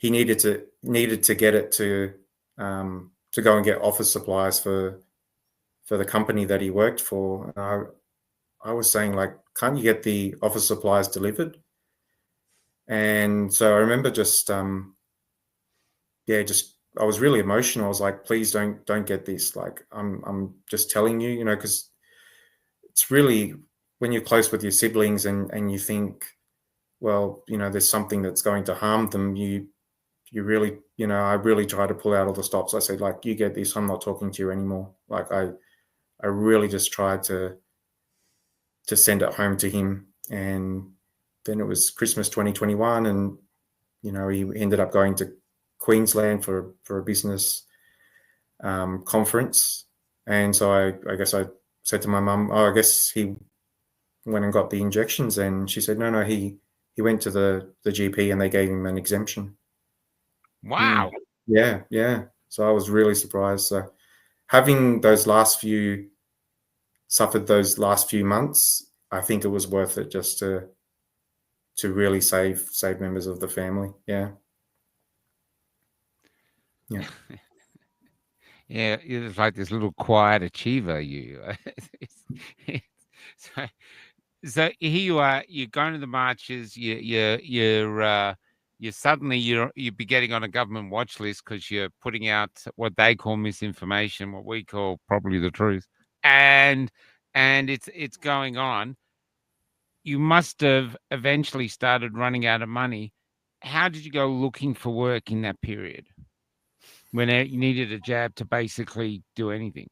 needed to get it to go and get office supplies for the company that he worked for. And I was saying, like, can't you get the office supplies delivered? And so I remember just I was really emotional. I was like, please don't get this. Like, I'm just telling you, because it's really, when you're close with your siblings and you think, well, there's something that's going to harm them, you really, I really try to pull out all the stops. I said, like, you get this, I'm not talking to you anymore. Like, I really just tried to send it home to him. And then it was Christmas 2021, and he ended up going to Queensland for a business conference. And so I guess I said to my mum, oh, I guess he went and got the injections. And she said, no, he went to the GP and they gave him an exemption. Wow. Yeah. So I was really surprised. So having suffered those last few months, I think it was worth it just to really save members of the family. Yeah. Yeah, you're just like this little quiet achiever, you. so, so here you are. You're going to the marches. You're suddenly you'd be getting on a government watch list because you're putting out what they call misinformation, what we call probably the truth, and it's going on. You must have eventually started running out of money. How did you go looking for work in that period when you needed a jab to basically do anything?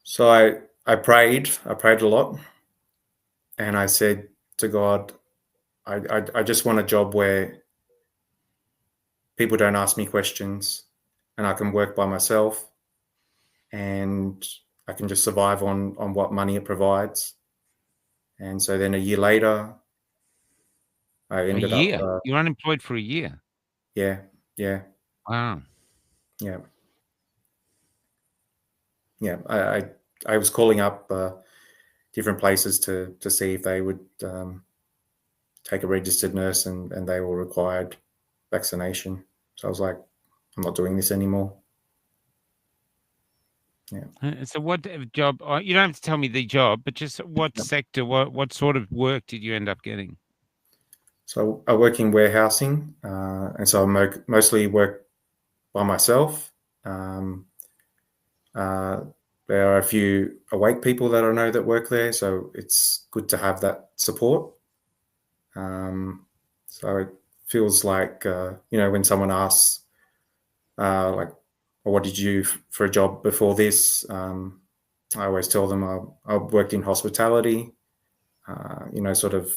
So I prayed a lot, and I said to God, I just want a job where people don't ask me questions, and I can work by myself, and I can just survive on what money it provides. And so then a year later, I A ended up, year? You're unemployed for a year? yeah. Wow. Yeah. I was calling up different places to see if they would take a registered nurse, and they all required vaccination. So I was like, I'm not doing this anymore. Yeah. So what job? You don't have to tell me the job, but just what Yep. sector, what sort of work did you end up getting? So I work in warehousing, and so I mostly work by myself. There are a few awake people that I know that work there, so it's good to have that support. So it feels like, when someone asks, like, well, what did you do for a job before this? I always tell them I worked in hospitality, sort of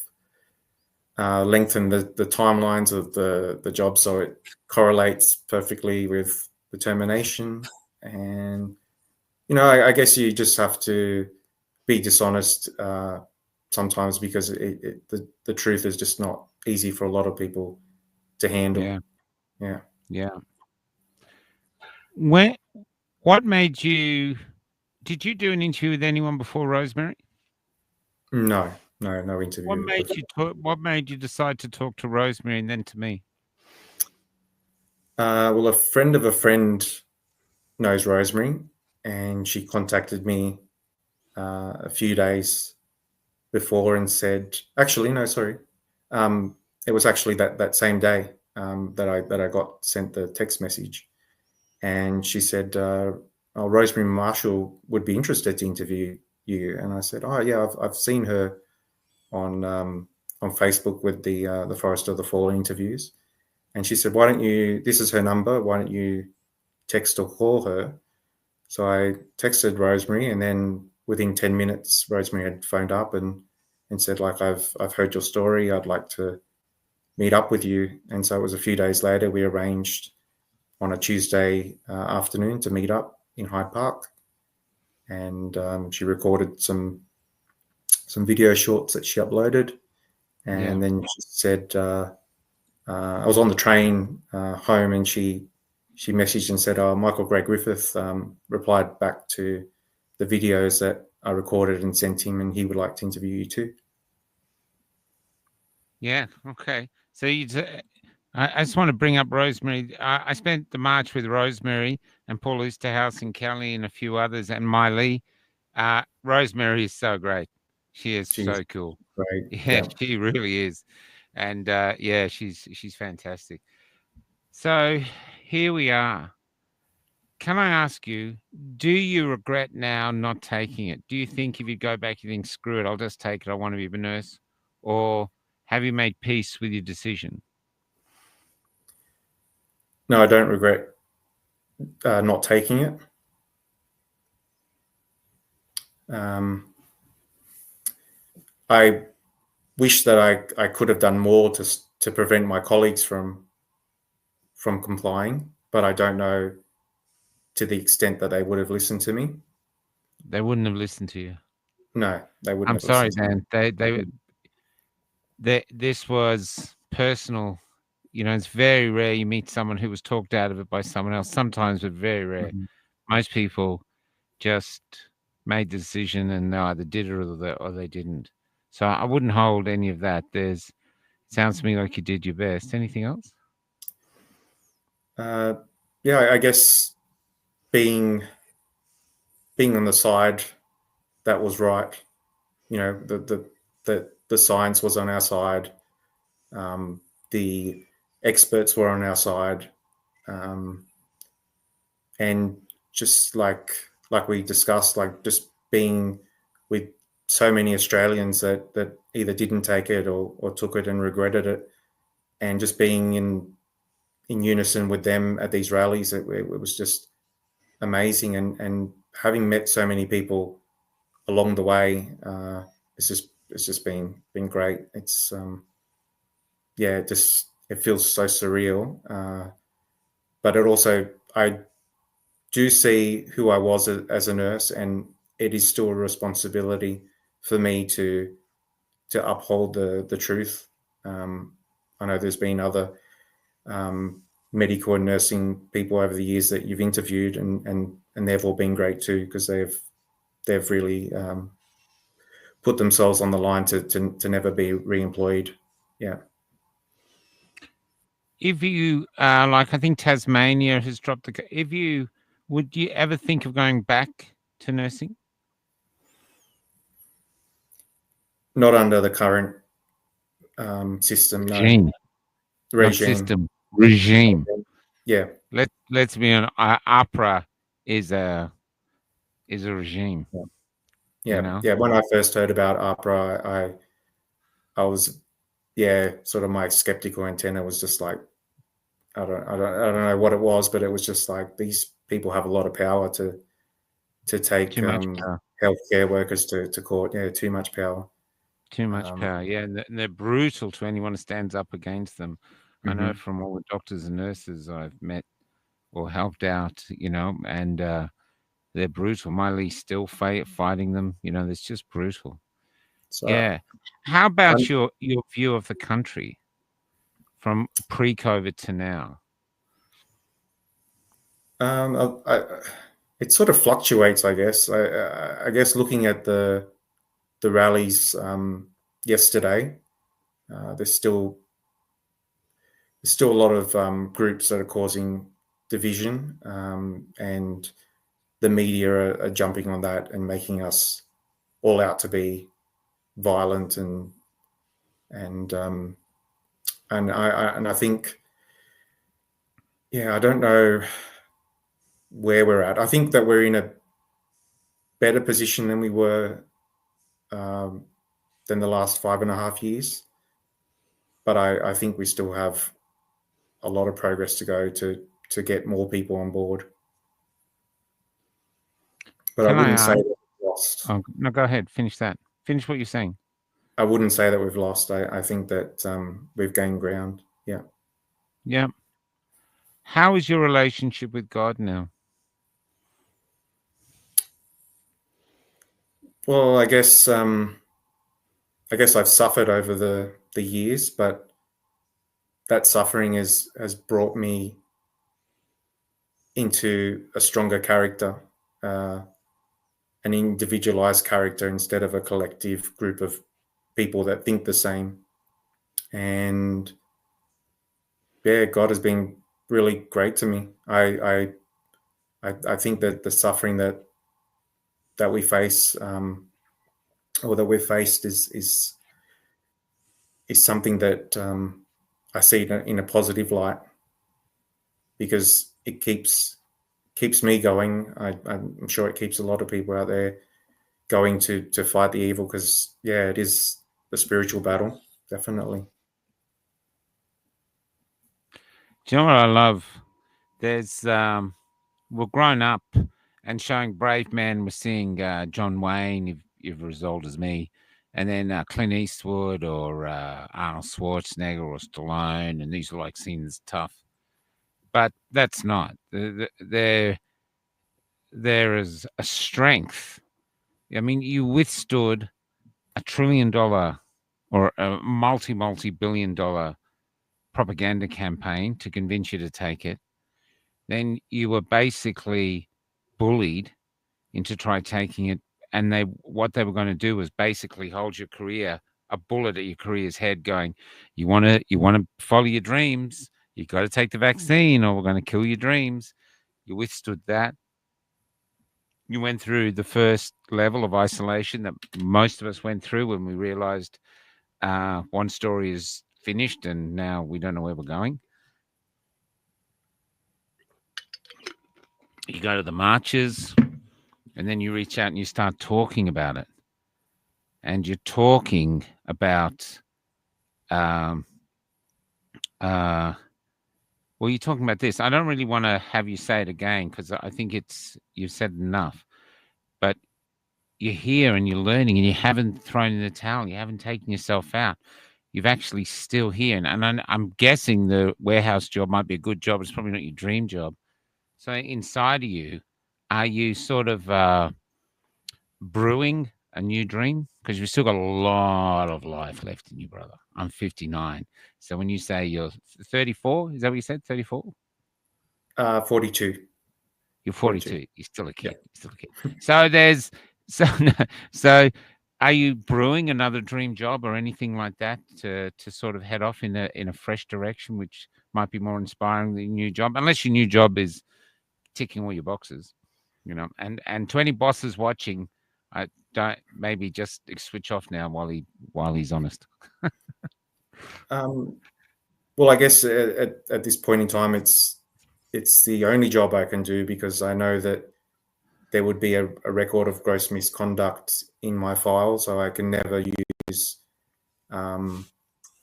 lengthen the timelines of the job so it correlates perfectly with the termination. And, I guess you just have to be dishonest sometimes, because the truth is just not easy for a lot of people to handle. Yeah. Yeah. Yeah. What made you? Did you do an interview with anyone before Rosemary? No interview. What made you decide to talk to Rosemary and then to me? Well, a friend of a friend knows Rosemary, and she contacted me a few days before and said, actually, no, sorry. It was actually that same day that I got sent the text message, and she said, Rosemary Marshall would be interested to interview you. And I said, oh yeah, I've seen her on Facebook with the Forest of the Fall interviews. And she said, why don't you, this is her number, why don't you text or call her? So I texted Rosemary, and then within 10 minutes, Rosemary had phoned up and said, like, I've heard your story, I'd like to meet up with you. And so it was a few days later, we arranged on a Tuesday afternoon to meet up in Hyde Park. And she recorded some video shorts that she uploaded. And then she said, I was on the train home, and she messaged and said, Michael Gray Griffith replied back to the videos that I recorded and sent him, and he would like to interview you too. Yeah. Okay. So I just want to bring up Rosemary. I spent the March with Rosemary and Paul Oosterhouse and Kelly and a few others and Miley. Rosemary is so great. She is so cool. Great. Yeah, she really is. And she's fantastic. So here we are. Can I ask you, do you regret now not taking it? Do you think if you go back, you think, screw it, I'll just take it, I want to be a nurse? Or have you made peace with your decision? No, I don't regret not taking it. I wish that I could have done more to prevent my colleagues from complying, but I don't know to the extent that they would have listened to me. They wouldn't have listened to you. No, they wouldn't. I'm sorry, Dan. This was personal. It's very rare you meet someone who was talked out of it by someone else. Sometimes, but very rare. Mm-hmm. Most people just made the decision and they either did it or they didn't. So I wouldn't hold any of that. It sounds to me like you did your best. Anything else? Yeah, I guess being on the side that was right. The science was on our side. The experts were on our side, and just like we discussed, like just being with so many Australians that either didn't take it or took it and regretted it, and just being in unison with them at these rallies, it was just amazing. And having met so many people along the way, it's just been great. It's it feels so surreal, but it also, I do see who I was as a nurse, and it is still a responsibility for me to uphold the truth. I know there's been other medical and nursing people over the years that you've interviewed, and they've all been great too, because they've really put themselves on the line to never be re-employed. Yeah. If you like, I think Tasmania has dropped the. Would you ever think of going back to nursing? Not under the current system, Regime, no. not Regime. system. Regime. Yeah. Let's be honest. APRA is a regime. Yeah. You know? Yeah. When I first heard about APRA, I was, sort of my skeptical antenna was just like, I don't know what it was, but it was just like these people have a lot of power to take Too much power. healthcare workers to court. Yeah, too much power. Too much power. Yeah, and they're brutal to anyone who stands up against them. I know from all the doctors and nurses I've met or helped out, and they're brutal. Miley's still fighting them. It's just brutal. So Yeah. How about your view of the country from pre-COVID to now? It sort of fluctuates, I guess. I guess looking at the rallies yesterday, there's still a lot of groups that are causing division, and the media are jumping on that and making us all out to be violent and I think, I don't know where we're at. I think that we're in a better position than we were than the last 5.5 years, but I think we still have a lot of progress to go to get more people on board. But I wouldn't say that we've lost. Oh, no, go ahead. Finish that. Finish what you're saying. I wouldn't say that we've lost. I think that we've gained ground. Yeah. Yeah. How is your relationship with God now? Well, I guess I've suffered over the years, but that suffering has brought me into a stronger character, an individualized character instead of a collective group of people that think the same. And God has been really great to me. I think that the suffering that we face, or that we've faced, is something that I see in a positive light, because it keeps me going. I'm sure it keeps a lot of people out there going to fight the evil, because it is a spiritual battle, definitely. Do you know what I love? There's we're grown up and showing Brave Man. We're seeing John Wayne, if you're as old as me, and then Clint Eastwood or Arnold Schwarzenegger or Stallone, and these are like seen as tough. But that's not. There is a strength. I mean, you withstood $1 trillion or a multi-billion dollar propaganda campaign to convince you to take it. Then you were basically bullied into try taking it, and what they were going to do was basically hold your career, a bullet at your career's head, going, you want to follow your dreams, you got to take the vaccine or we're going to kill your dreams. You withstood that. You went through the first level of isolation that most of us went through when we realized one story is finished and now we don't know where we're going. You go to the marches, and then you reach out and you start talking about it. And you're talking about, you're talking about this. I don't really want to have you say it again, because I think you've said enough. But you're here and you're learning, and you haven't thrown in the towel. You haven't taken yourself out. You've actually still here. And I'm guessing the warehouse job might be a good job. It's probably not your dream job. So inside of you, are you sort of brewing a new dream? Because you've still got a lot of life left in you, brother. I'm 59. So when you say you're 34, is that what you said? 34? 42. You're 42. You're still a kid. Yeah. You're still a kid. So Are you brewing another dream job or anything like that to sort of head off in a fresh direction, which might be more inspiring than your new job, unless your new job is ticking all your boxes, you know? And to any bosses watching, I don't maybe just switch off now while he's honest. Um, well, I guess at this point in time, it's the only job I can do because I know that there would be a record of gross misconduct in my file, so I can never use a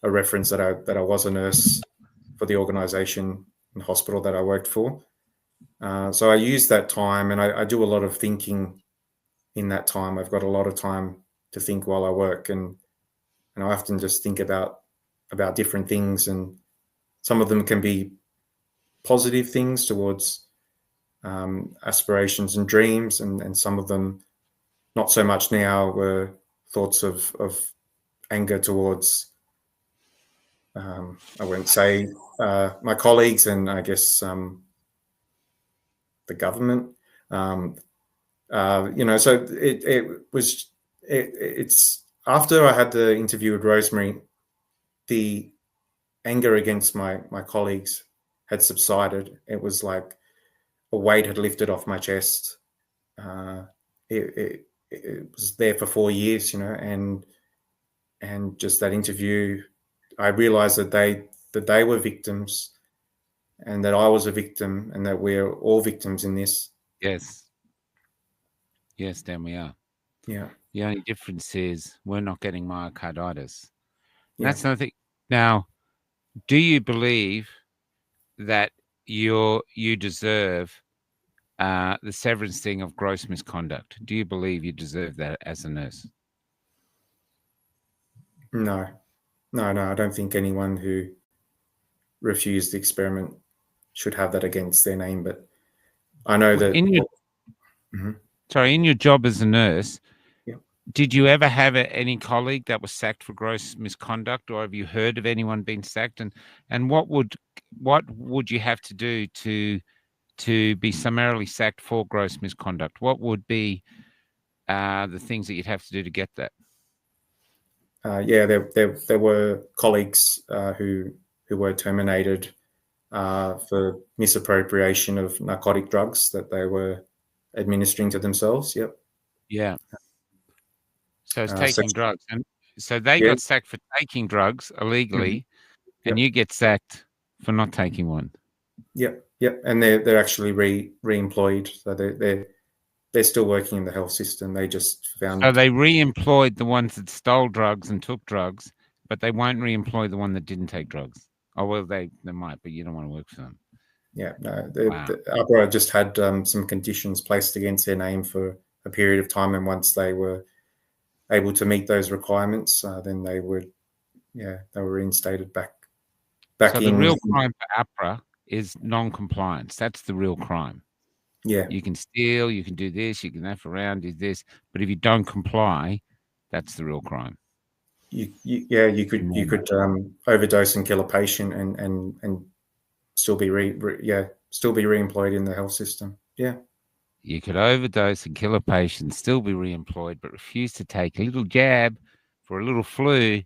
reference that I was a nurse for the organisation and hospital that I worked for. So I use that time, and I do a lot of thinking in that time. I've got a lot of time to think while I work, and I often just think about different things, and some of them can be positive things towards aspirations and dreams, and some of them not so much now were thoughts of anger towards I wouldn't say my colleagues, and I guess the government. So it's after I had the interview with Rosemary, the anger against my colleagues had subsided. It was like a weight had lifted off my chest. It was there for 4 years, and just that interview, I realized that they were victims, and that I was a victim, and that we're all victims in this. Yes, Dan, we are. Yeah. The only difference is we're not getting myocarditis. Yeah. That's another thing. Now, do you believe that you deserve the severance thing of gross misconduct? Do you believe you deserve that as a nurse? No, I don't think anyone who refused the experiment should have that against their name. But I know that in your job as a nurse, yeah. Did you ever have any colleague that was sacked for gross misconduct, or have you heard of anyone being sacked? And what would you have to do to be summarily sacked for gross misconduct? What would be the things that you'd have to do to get that? There were colleagues who were terminated for misappropriation of narcotic drugs that they were administering to themselves. Yep. Yeah. So it's taking drugs, and so they got sacked for taking drugs illegally, and you get sacked for not taking one. Yep. And they're actually re-employed, so they're still working in the health system. They just found. So they re-employed the ones that stole drugs and took drugs, but they won't re-employ the one that didn't take drugs. Oh well, they might, but you don't want to work for them. Yeah, no. ABRA just had some conditions placed against their name for a period of time, and once they were able to meet those requirements, then they were reinstated back so in. The real crime for APRA is non-compliance. That's the real crime. Yeah. You can steal, you can do this, you can F around, do this, but if you don't comply, that's the real crime. You could overdose and kill a patient and still be re-employed in the health system. Yeah. You could overdose and kill a patient, still be re-employed, but refuse to take a little jab for a little flu,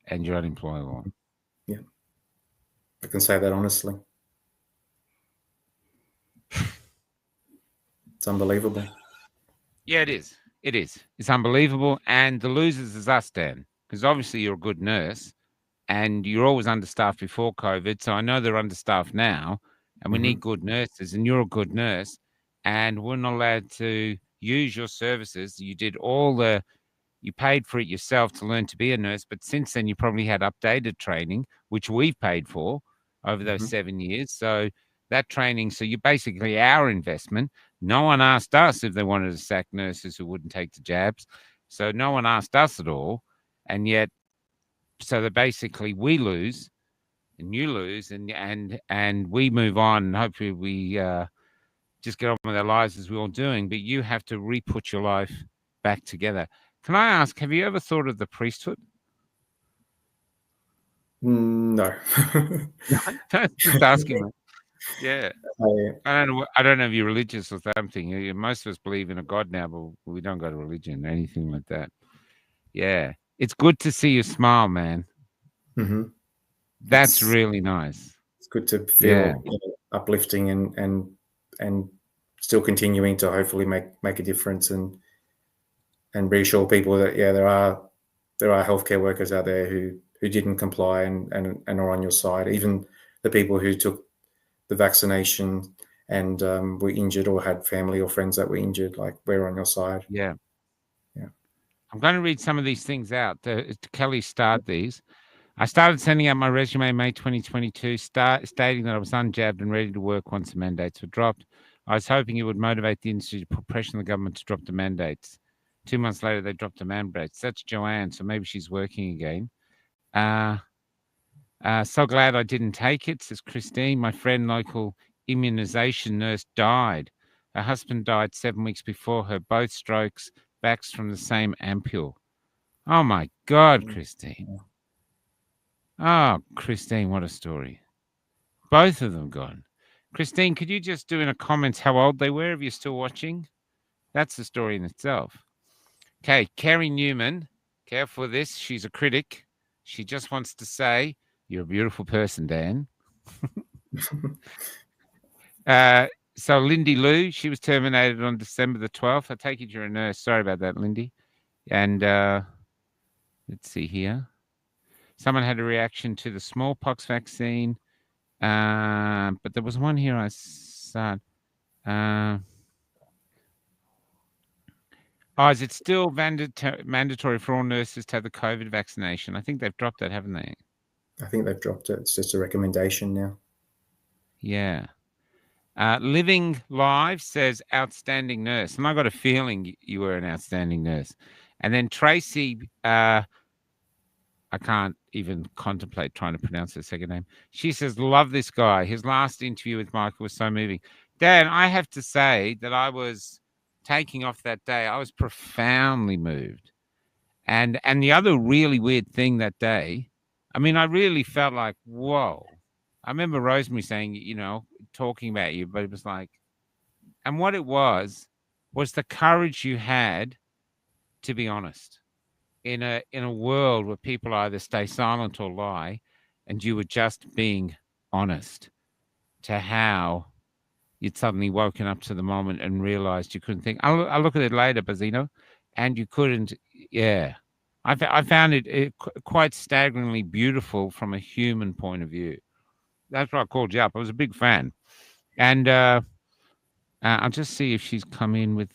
and you're unemployable. Yeah, I can say that honestly. It's unbelievable. Yeah, it is. It is. It's unbelievable, and the losers is us, Dan, because obviously you're a good nurse, and you're always understaffed before COVID, so I know they're understaffed now, and we need good nurses, and you're a good nurse. And we're not allowed to use your services. You paid for it yourself to learn to be a nurse, but since then you probably had updated training, which we've paid for over those 7 years. So that training, so you're basically our investment. No one asked us if they wanted to sack nurses who wouldn't take the jabs. So no one asked us at all. And yet, so that basically we lose and you lose and we move on. And hopefully we, just get on with their lives as we're all doing, but you have to re-put your life back together. Can I ask, have you ever thought of the priesthood? No. Just asking me. Yeah. I don't know if you're religious or something. Most of us believe in a God now, but we don't go to religion or anything like that. Yeah. It's good to see you smile, man. Mm-hmm. That's really nice. It's good to Yeah. feel uplifting and still continuing to hopefully make a difference and reassure people that there are healthcare workers out there who didn't comply and are on your side. Even the people who took the vaccination and were injured or had family or friends that were injured, like, we're on your side. Yeah. Yeah. I'm going to read some of these things out. Kelly starred these. I started sending out my resume in May 2022, stating that I was unjabbed and ready to work once the mandates were dropped. I was hoping it would motivate the industry to put pressure on the government to drop the mandates. 2 months later, they dropped the mandates. That's Joanne, so maybe she's working again. So glad I didn't take it, says Christine. My friend, local immunization nurse, died. Her husband died 7 weeks before her, both strokes, backs from the same ampule. Oh my God, Christine. Oh, Christine, what a story. Both of them gone. Christine, could you just do in the comments how old they were if you're still watching? That's the story in itself. Okay, Kerry Newman, careful with this. She's a critic. She just wants to say, you're a beautiful person, Dan. So Lindy Lou, she was terminated on December the 12th. I take it you're a nurse. Sorry about that, Lindy. And let's see here. Someone had a reaction to the smallpox vaccine. But there was one here I saw. Is it still mandatory for all nurses to have the COVID vaccination? I think they've dropped that, haven't they? I think they've dropped it. It's just a recommendation now. Yeah. Living Live says outstanding nurse. And I got a feeling you were an outstanding nurse. And then Tracy, I can't even contemplate trying to pronounce her second name. She says, love this guy. His last interview with Michael was so moving. Dan, I have to say that I was taking off that day. I was profoundly moved. And the other really weird thing that day, I mean, I really felt like, whoa. I remember Rosemary saying, talking about you, but it was like, and what it was the courage you had to be honest in a world where people either stay silent or lie, and you were just being honest to how you'd suddenly woken up to the moment and realized you couldn't think. I'll look at it later, Bazino, and you couldn't. Yeah, I found it quite staggeringly beautiful from a human point of view. That's why I called you up. I was a big fan. And I'll just see if she's come in with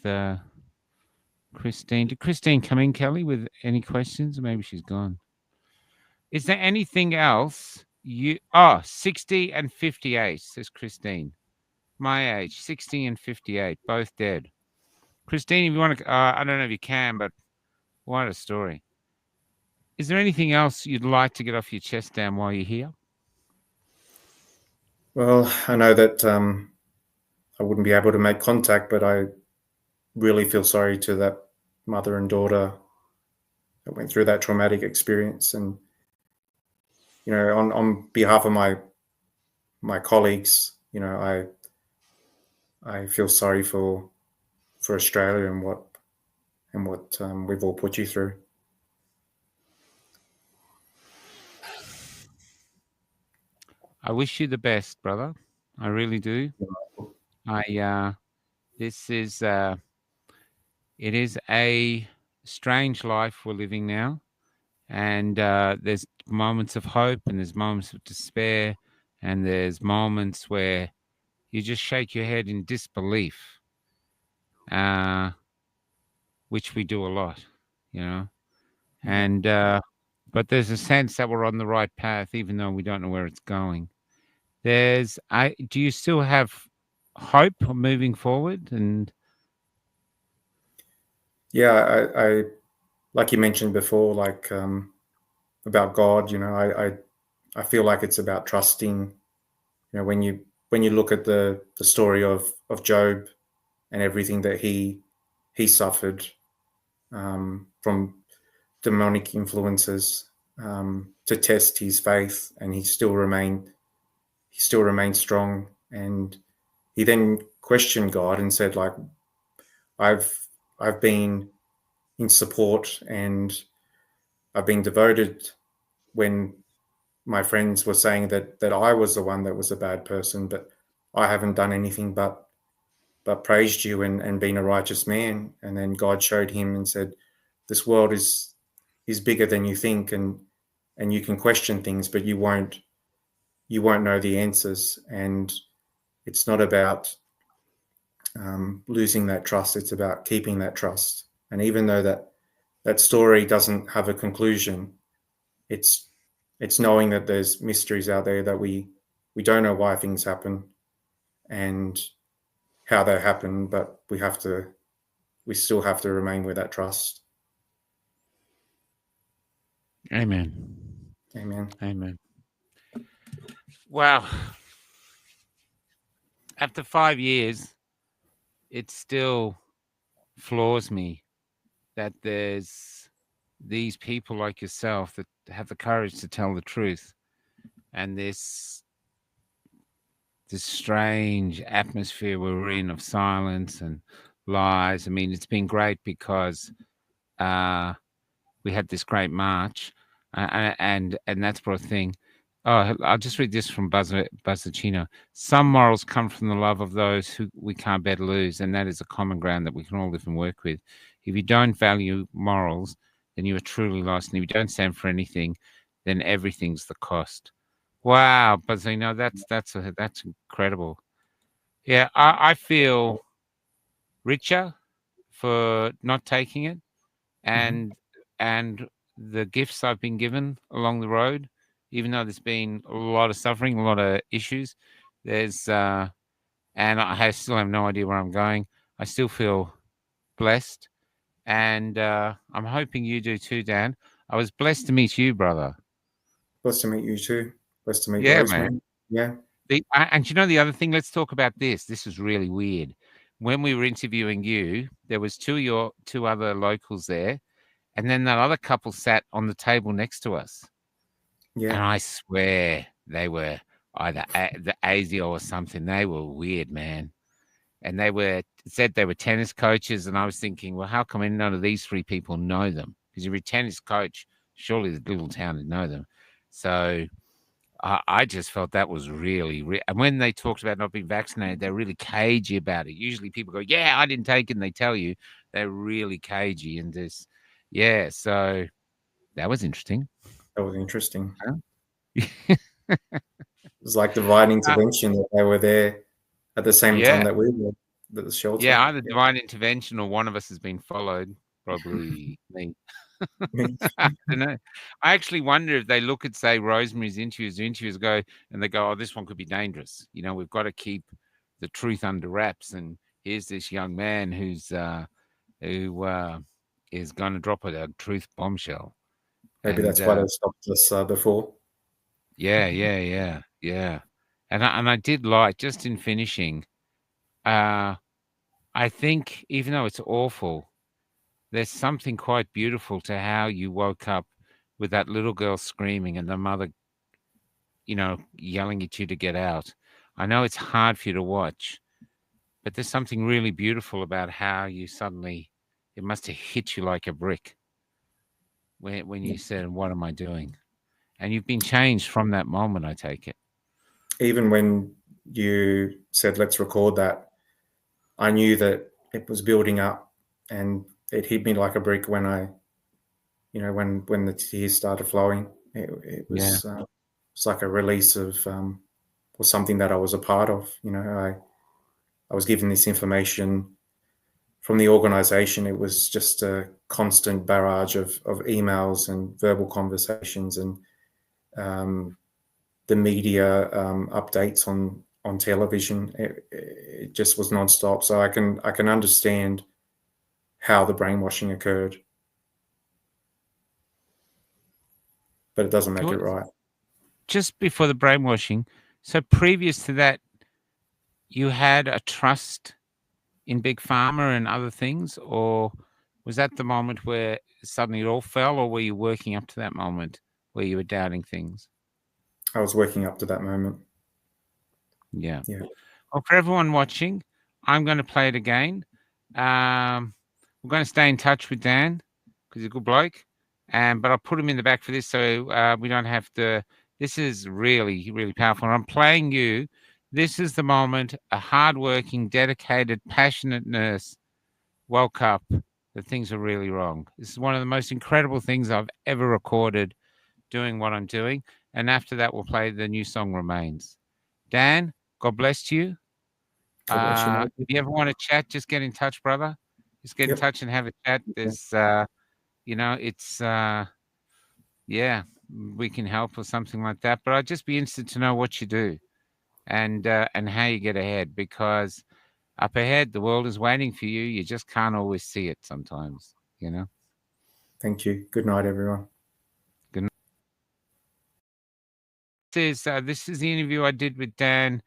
Christine. Did Christine come in, Kelly, with any questions? Maybe she's gone. Is there anything else 60 and 58, says Christine. My age, 60 and 58, both dead. Christine, if you want to, I don't know if you can, but what a story. Is there anything else you'd like to get off your chest, Dan, while you're here? Well, I know that I wouldn't be able to make contact, but I really feel sorry to that mother and daughter that went through that traumatic experience. And, on behalf of my colleagues, I feel sorry for Australia and what we've all put you through. I wish you the best, brother. I really do. This is it is a strange life we're living now, and there's moments of hope and there's moments of despair, and there's moments where you just shake your head in disbelief, which we do a lot, and but there's a sense that we're on the right path, even though we don't know where it's going. Do you still have hope of moving forward? And yeah, I like you mentioned before, like about God, I feel like it's about trusting. When you look at the story of Job and everything that he suffered from demonic influences to test his faith, and he still remained strong. And he then questioned God and said, like, I've been in support and I've been devoted when my friends were saying that I was the one that was a bad person, but I haven't done anything but praised you and been a righteous man. And then God showed him and said, this world is bigger than you think, and you can question things, but you won't know the answers. And it's not about losing that trust, it's about keeping that trust. And even though that story doesn't have a conclusion, it's knowing that there's mysteries out there that we don't know why things happen and how they happen, but we still have to remain with that trust. Amen. Amen. Amen. Wow. After 5 years, it still floors me that there's these people like yourself that have the courage to tell the truth, and this strange atmosphere we're in of silence and lies. I mean, it's been great because we had this great march, and that's brought a thing. Oh, I'll just read this from Buzzicino. Some morals come from the love of those who we can't bear to lose, and that is a common ground that we can all live and work with. If you don't value morals, then you are truly lost. And if you don't stand for anything, then everything's the cost. Wow, Buzzino, that's incredible. Yeah, I feel richer for not taking it, and the gifts I've been given along the road, even though there's been a lot of suffering, a lot of issues, there's and still have no idea where I'm going. I still feel blessed, and I'm hoping you do too, Dan. I was blessed to meet you, brother. Blessed to meet you too. Blessed to meet Yeah, Rosemary. man. Yeah. And you know the other thing, let's talk about this. This was really weird. When we were interviewing you, there was two other locals there, and then that other couple sat on the table next to us. Yeah. And I swear they were either the ASIO or something. They were weird, man. And said they were tennis coaches. And I was thinking, well, how come none of these three people know them? Because if you're a tennis coach, surely the little town would know them. So I just felt that was really, and when they talked about not being vaccinated, they're really cagey about it. Usually people go, yeah, I didn't take it. And they tell you they're really cagey and this. Yeah. So that was interesting. That was interesting. Huh? It was like divine intervention that they were there at the same time that we were at the shelter. Yeah, either divine intervention or one of us has been followed. Probably me. I don't know. I actually wonder if they look at, say, Rosemary's interviews go, and they go, oh, this one could be dangerous. You know, we've got to keep the truth under wraps. And here's this young man who is going to drop a truth bombshell. Maybe that's why they stopped us before. Yeah. And I did like, just in finishing, I think even though it's awful, there's something quite beautiful to how you woke up with that little girl screaming and the mother, yelling at you to get out. I know it's hard for you to watch, but there's something really beautiful about how you suddenly, it must have hit you like a brick when you said, what am I doing? And you've been changed from that moment, I take it. Even when you said, let's record that, I knew that it was building up, and it hit me like a brick when when the tears started flowing. It was it's like a release of or something that I was a part of. I was given this information from the organization. It was just a constant barrage of emails and verbal conversations and the media updates on television. It just was nonstop. So I can understand how the brainwashing occurred, but it doesn't make it right. Just before the brainwashing, so previous to that, you had a trust in Big Pharma and other things, or was that the moment where suddenly it all fell, or were you working up to that moment where you were doubting things? I was working up to that moment. Yeah. Well, for everyone watching, I'm going to play it again. We're going to stay in touch with Dan because he's a good bloke. but I'll put him in the back for this so we don't have to. This is really, really powerful. And I'm playing you. This is the moment a hardworking, dedicated, passionate nurse woke up that things are really wrong. This is one of the most incredible things I've ever recorded doing what I'm doing. And after that, we'll play the new song Remains. Dan, God bless you. God bless you, mate. If you ever want to chat, just get in touch, brother. Just get in touch and have a chat. There's, it's, yeah, we can help or something like that. But I'd just be interested to know what you do and how you get ahead, because up ahead, the world is waiting for you. You just can't always see it sometimes, Thank you. Good night, everyone. Good night. This is the interview I did with Dan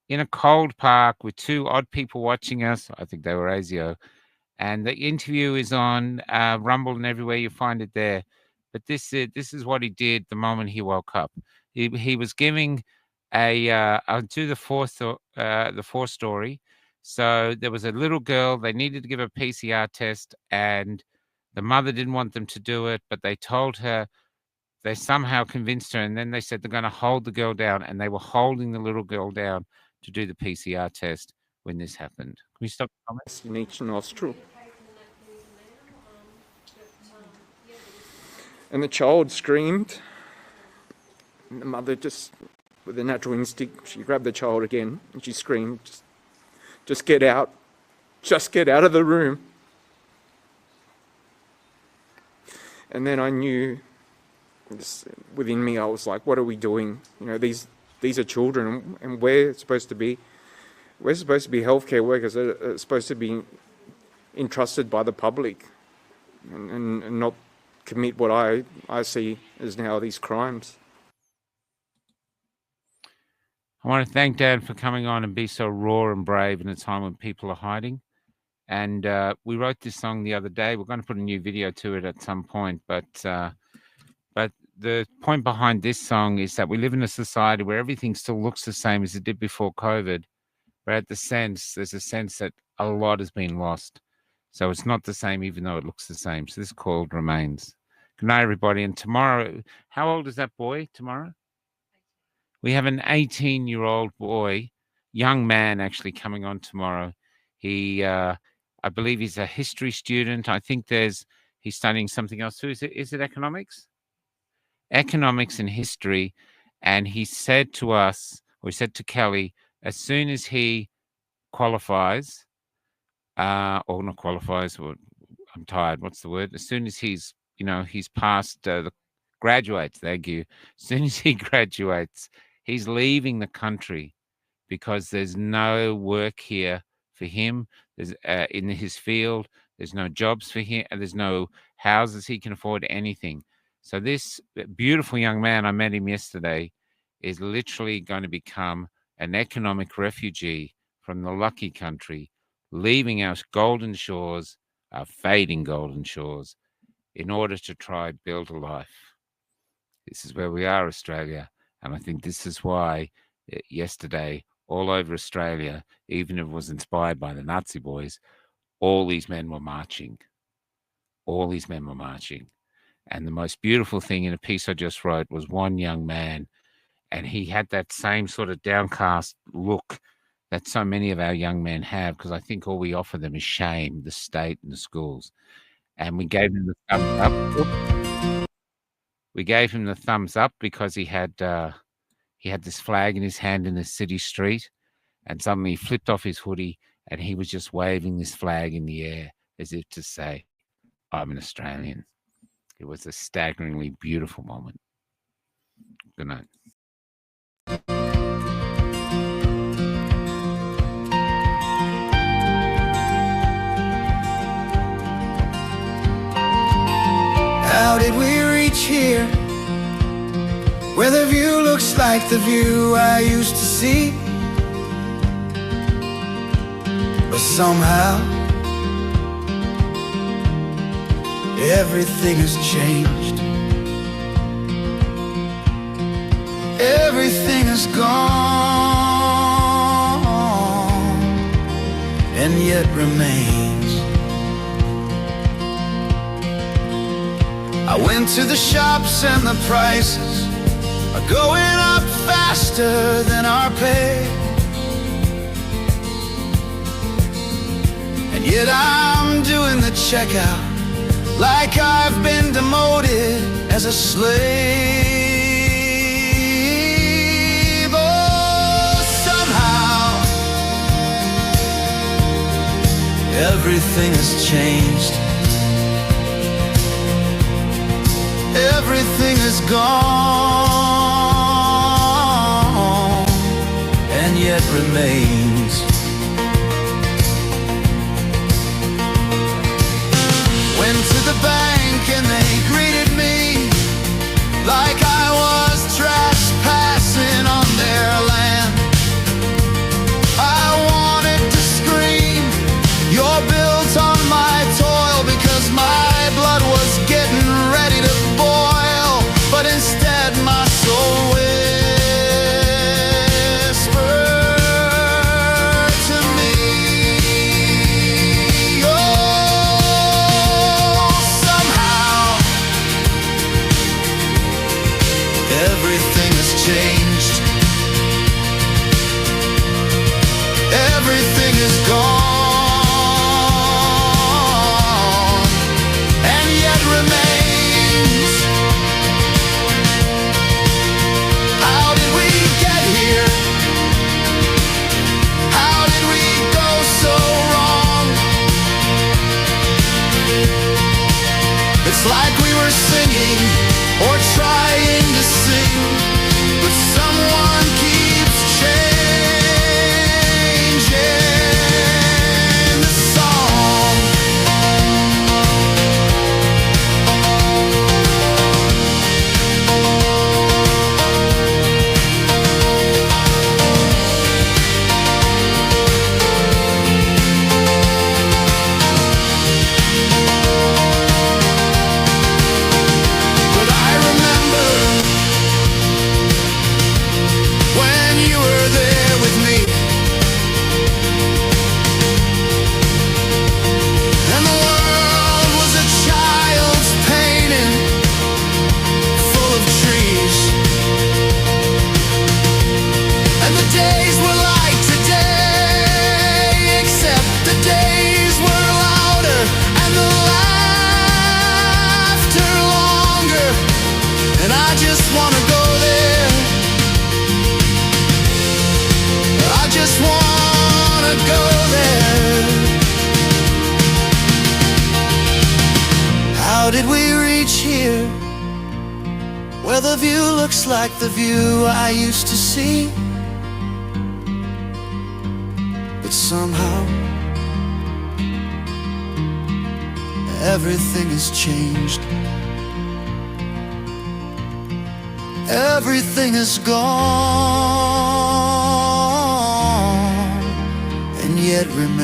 in a cold park with two odd people watching us. I think they were ASIO. And the interview is on Rumble and everywhere you find it there. But this is what he did the moment he woke up. He was giving I'll do the fourth story. So there was a little girl. They needed to give a PCR test, and the mother didn't want them to do it, but they told her. They somehow convinced her, and then they said they're going to hold the girl down, and they were holding the little girl down to do the PCR test when this happened. Can we stop the comments? In each nostril. And the child screamed. And the mother just, with a natural instinct, she grabbed the child again and she screamed, just get out. Just get out of the room. And then I knew, within me, I was like, what are we doing? These are children, and we're supposed to be healthcare workers that are supposed to be entrusted by the public and not commit what I see as now these crimes. I want to thank Dad for coming on and be so raw and brave in a time when people are hiding. And we wrote this song the other day. We're going to put a new video to it at some point. But the point behind this song is that we live in a society where everything still looks the same as it did before COVID. But there's a sense that a lot has been lost. So it's not the same, even though it looks the same. So this is called Remains. Good night, everybody. And tomorrow, how old is that boy tomorrow? We have an 18-year-old boy, young man, actually coming on tomorrow. He, I believe he's a history student. I think he's studying something else too. Is it economics? Economics and history. And he said to us, or he said to Kelly, as soon as he qualifies, or not qualifies, or I'm tired, what's the word? As soon as he's passed graduates, thank you. As soon as he graduates, he's leaving the country because there's no work here for him. There's in his field, there's no jobs for him, and there's no houses he can afford, anything. So this beautiful young man, I met him yesterday, is literally going to become an economic refugee from the lucky country, leaving our golden shores, our fading golden shores, in order to try and build a life. This is where we are, Australia. And I think this is why yesterday, all over Australia, even if it was inspired by the Nazi boys, all these men were marching. All these men were marching. And the most beautiful thing in a piece I just wrote was one young man, and he had that same sort of downcast look that so many of our young men have, because I think all we offer them is shame, the state and the schools. And we gave him the thumbs up. We gave him the thumbs up because he had this flag in his hand in the city street, and suddenly he flipped off his hoodie and he was just waving this flag in the air as if to say, I'm an Australian. It was a staggeringly beautiful moment. Good night. How did we reach here, where the view looks like the view I used to see? But somehow everything has changed. Everything is gone, and yet remains. I Went to the shops and the prices are going up faster than our pay. And yet I'm doing the checkout like I've been demoted as a slave. Oh, somehow everything has changed. Everything is gone and yet remains. Went to the bank and they greeted me like I was trespassing on their land. I wanted to scream, "You're built on my toil," because my blood was getting ready to boil. But instead my soul whispered to me, oh, somehow everything has changed. Everything is gone and yet remains. How did we get here? How did we go so wrong? It's like we were singing or trying to sing, but someone keeps changing the song. But I remember when you were there with me, and the world was a child's painting full of trees, and the days were like today, except the days were louder and the laughter longer. And I just wanna go there. I just wanna go there. How did we reach here, where the view looks like the view I used to see? But somehow everything has changed. Everything is gone and yet remains.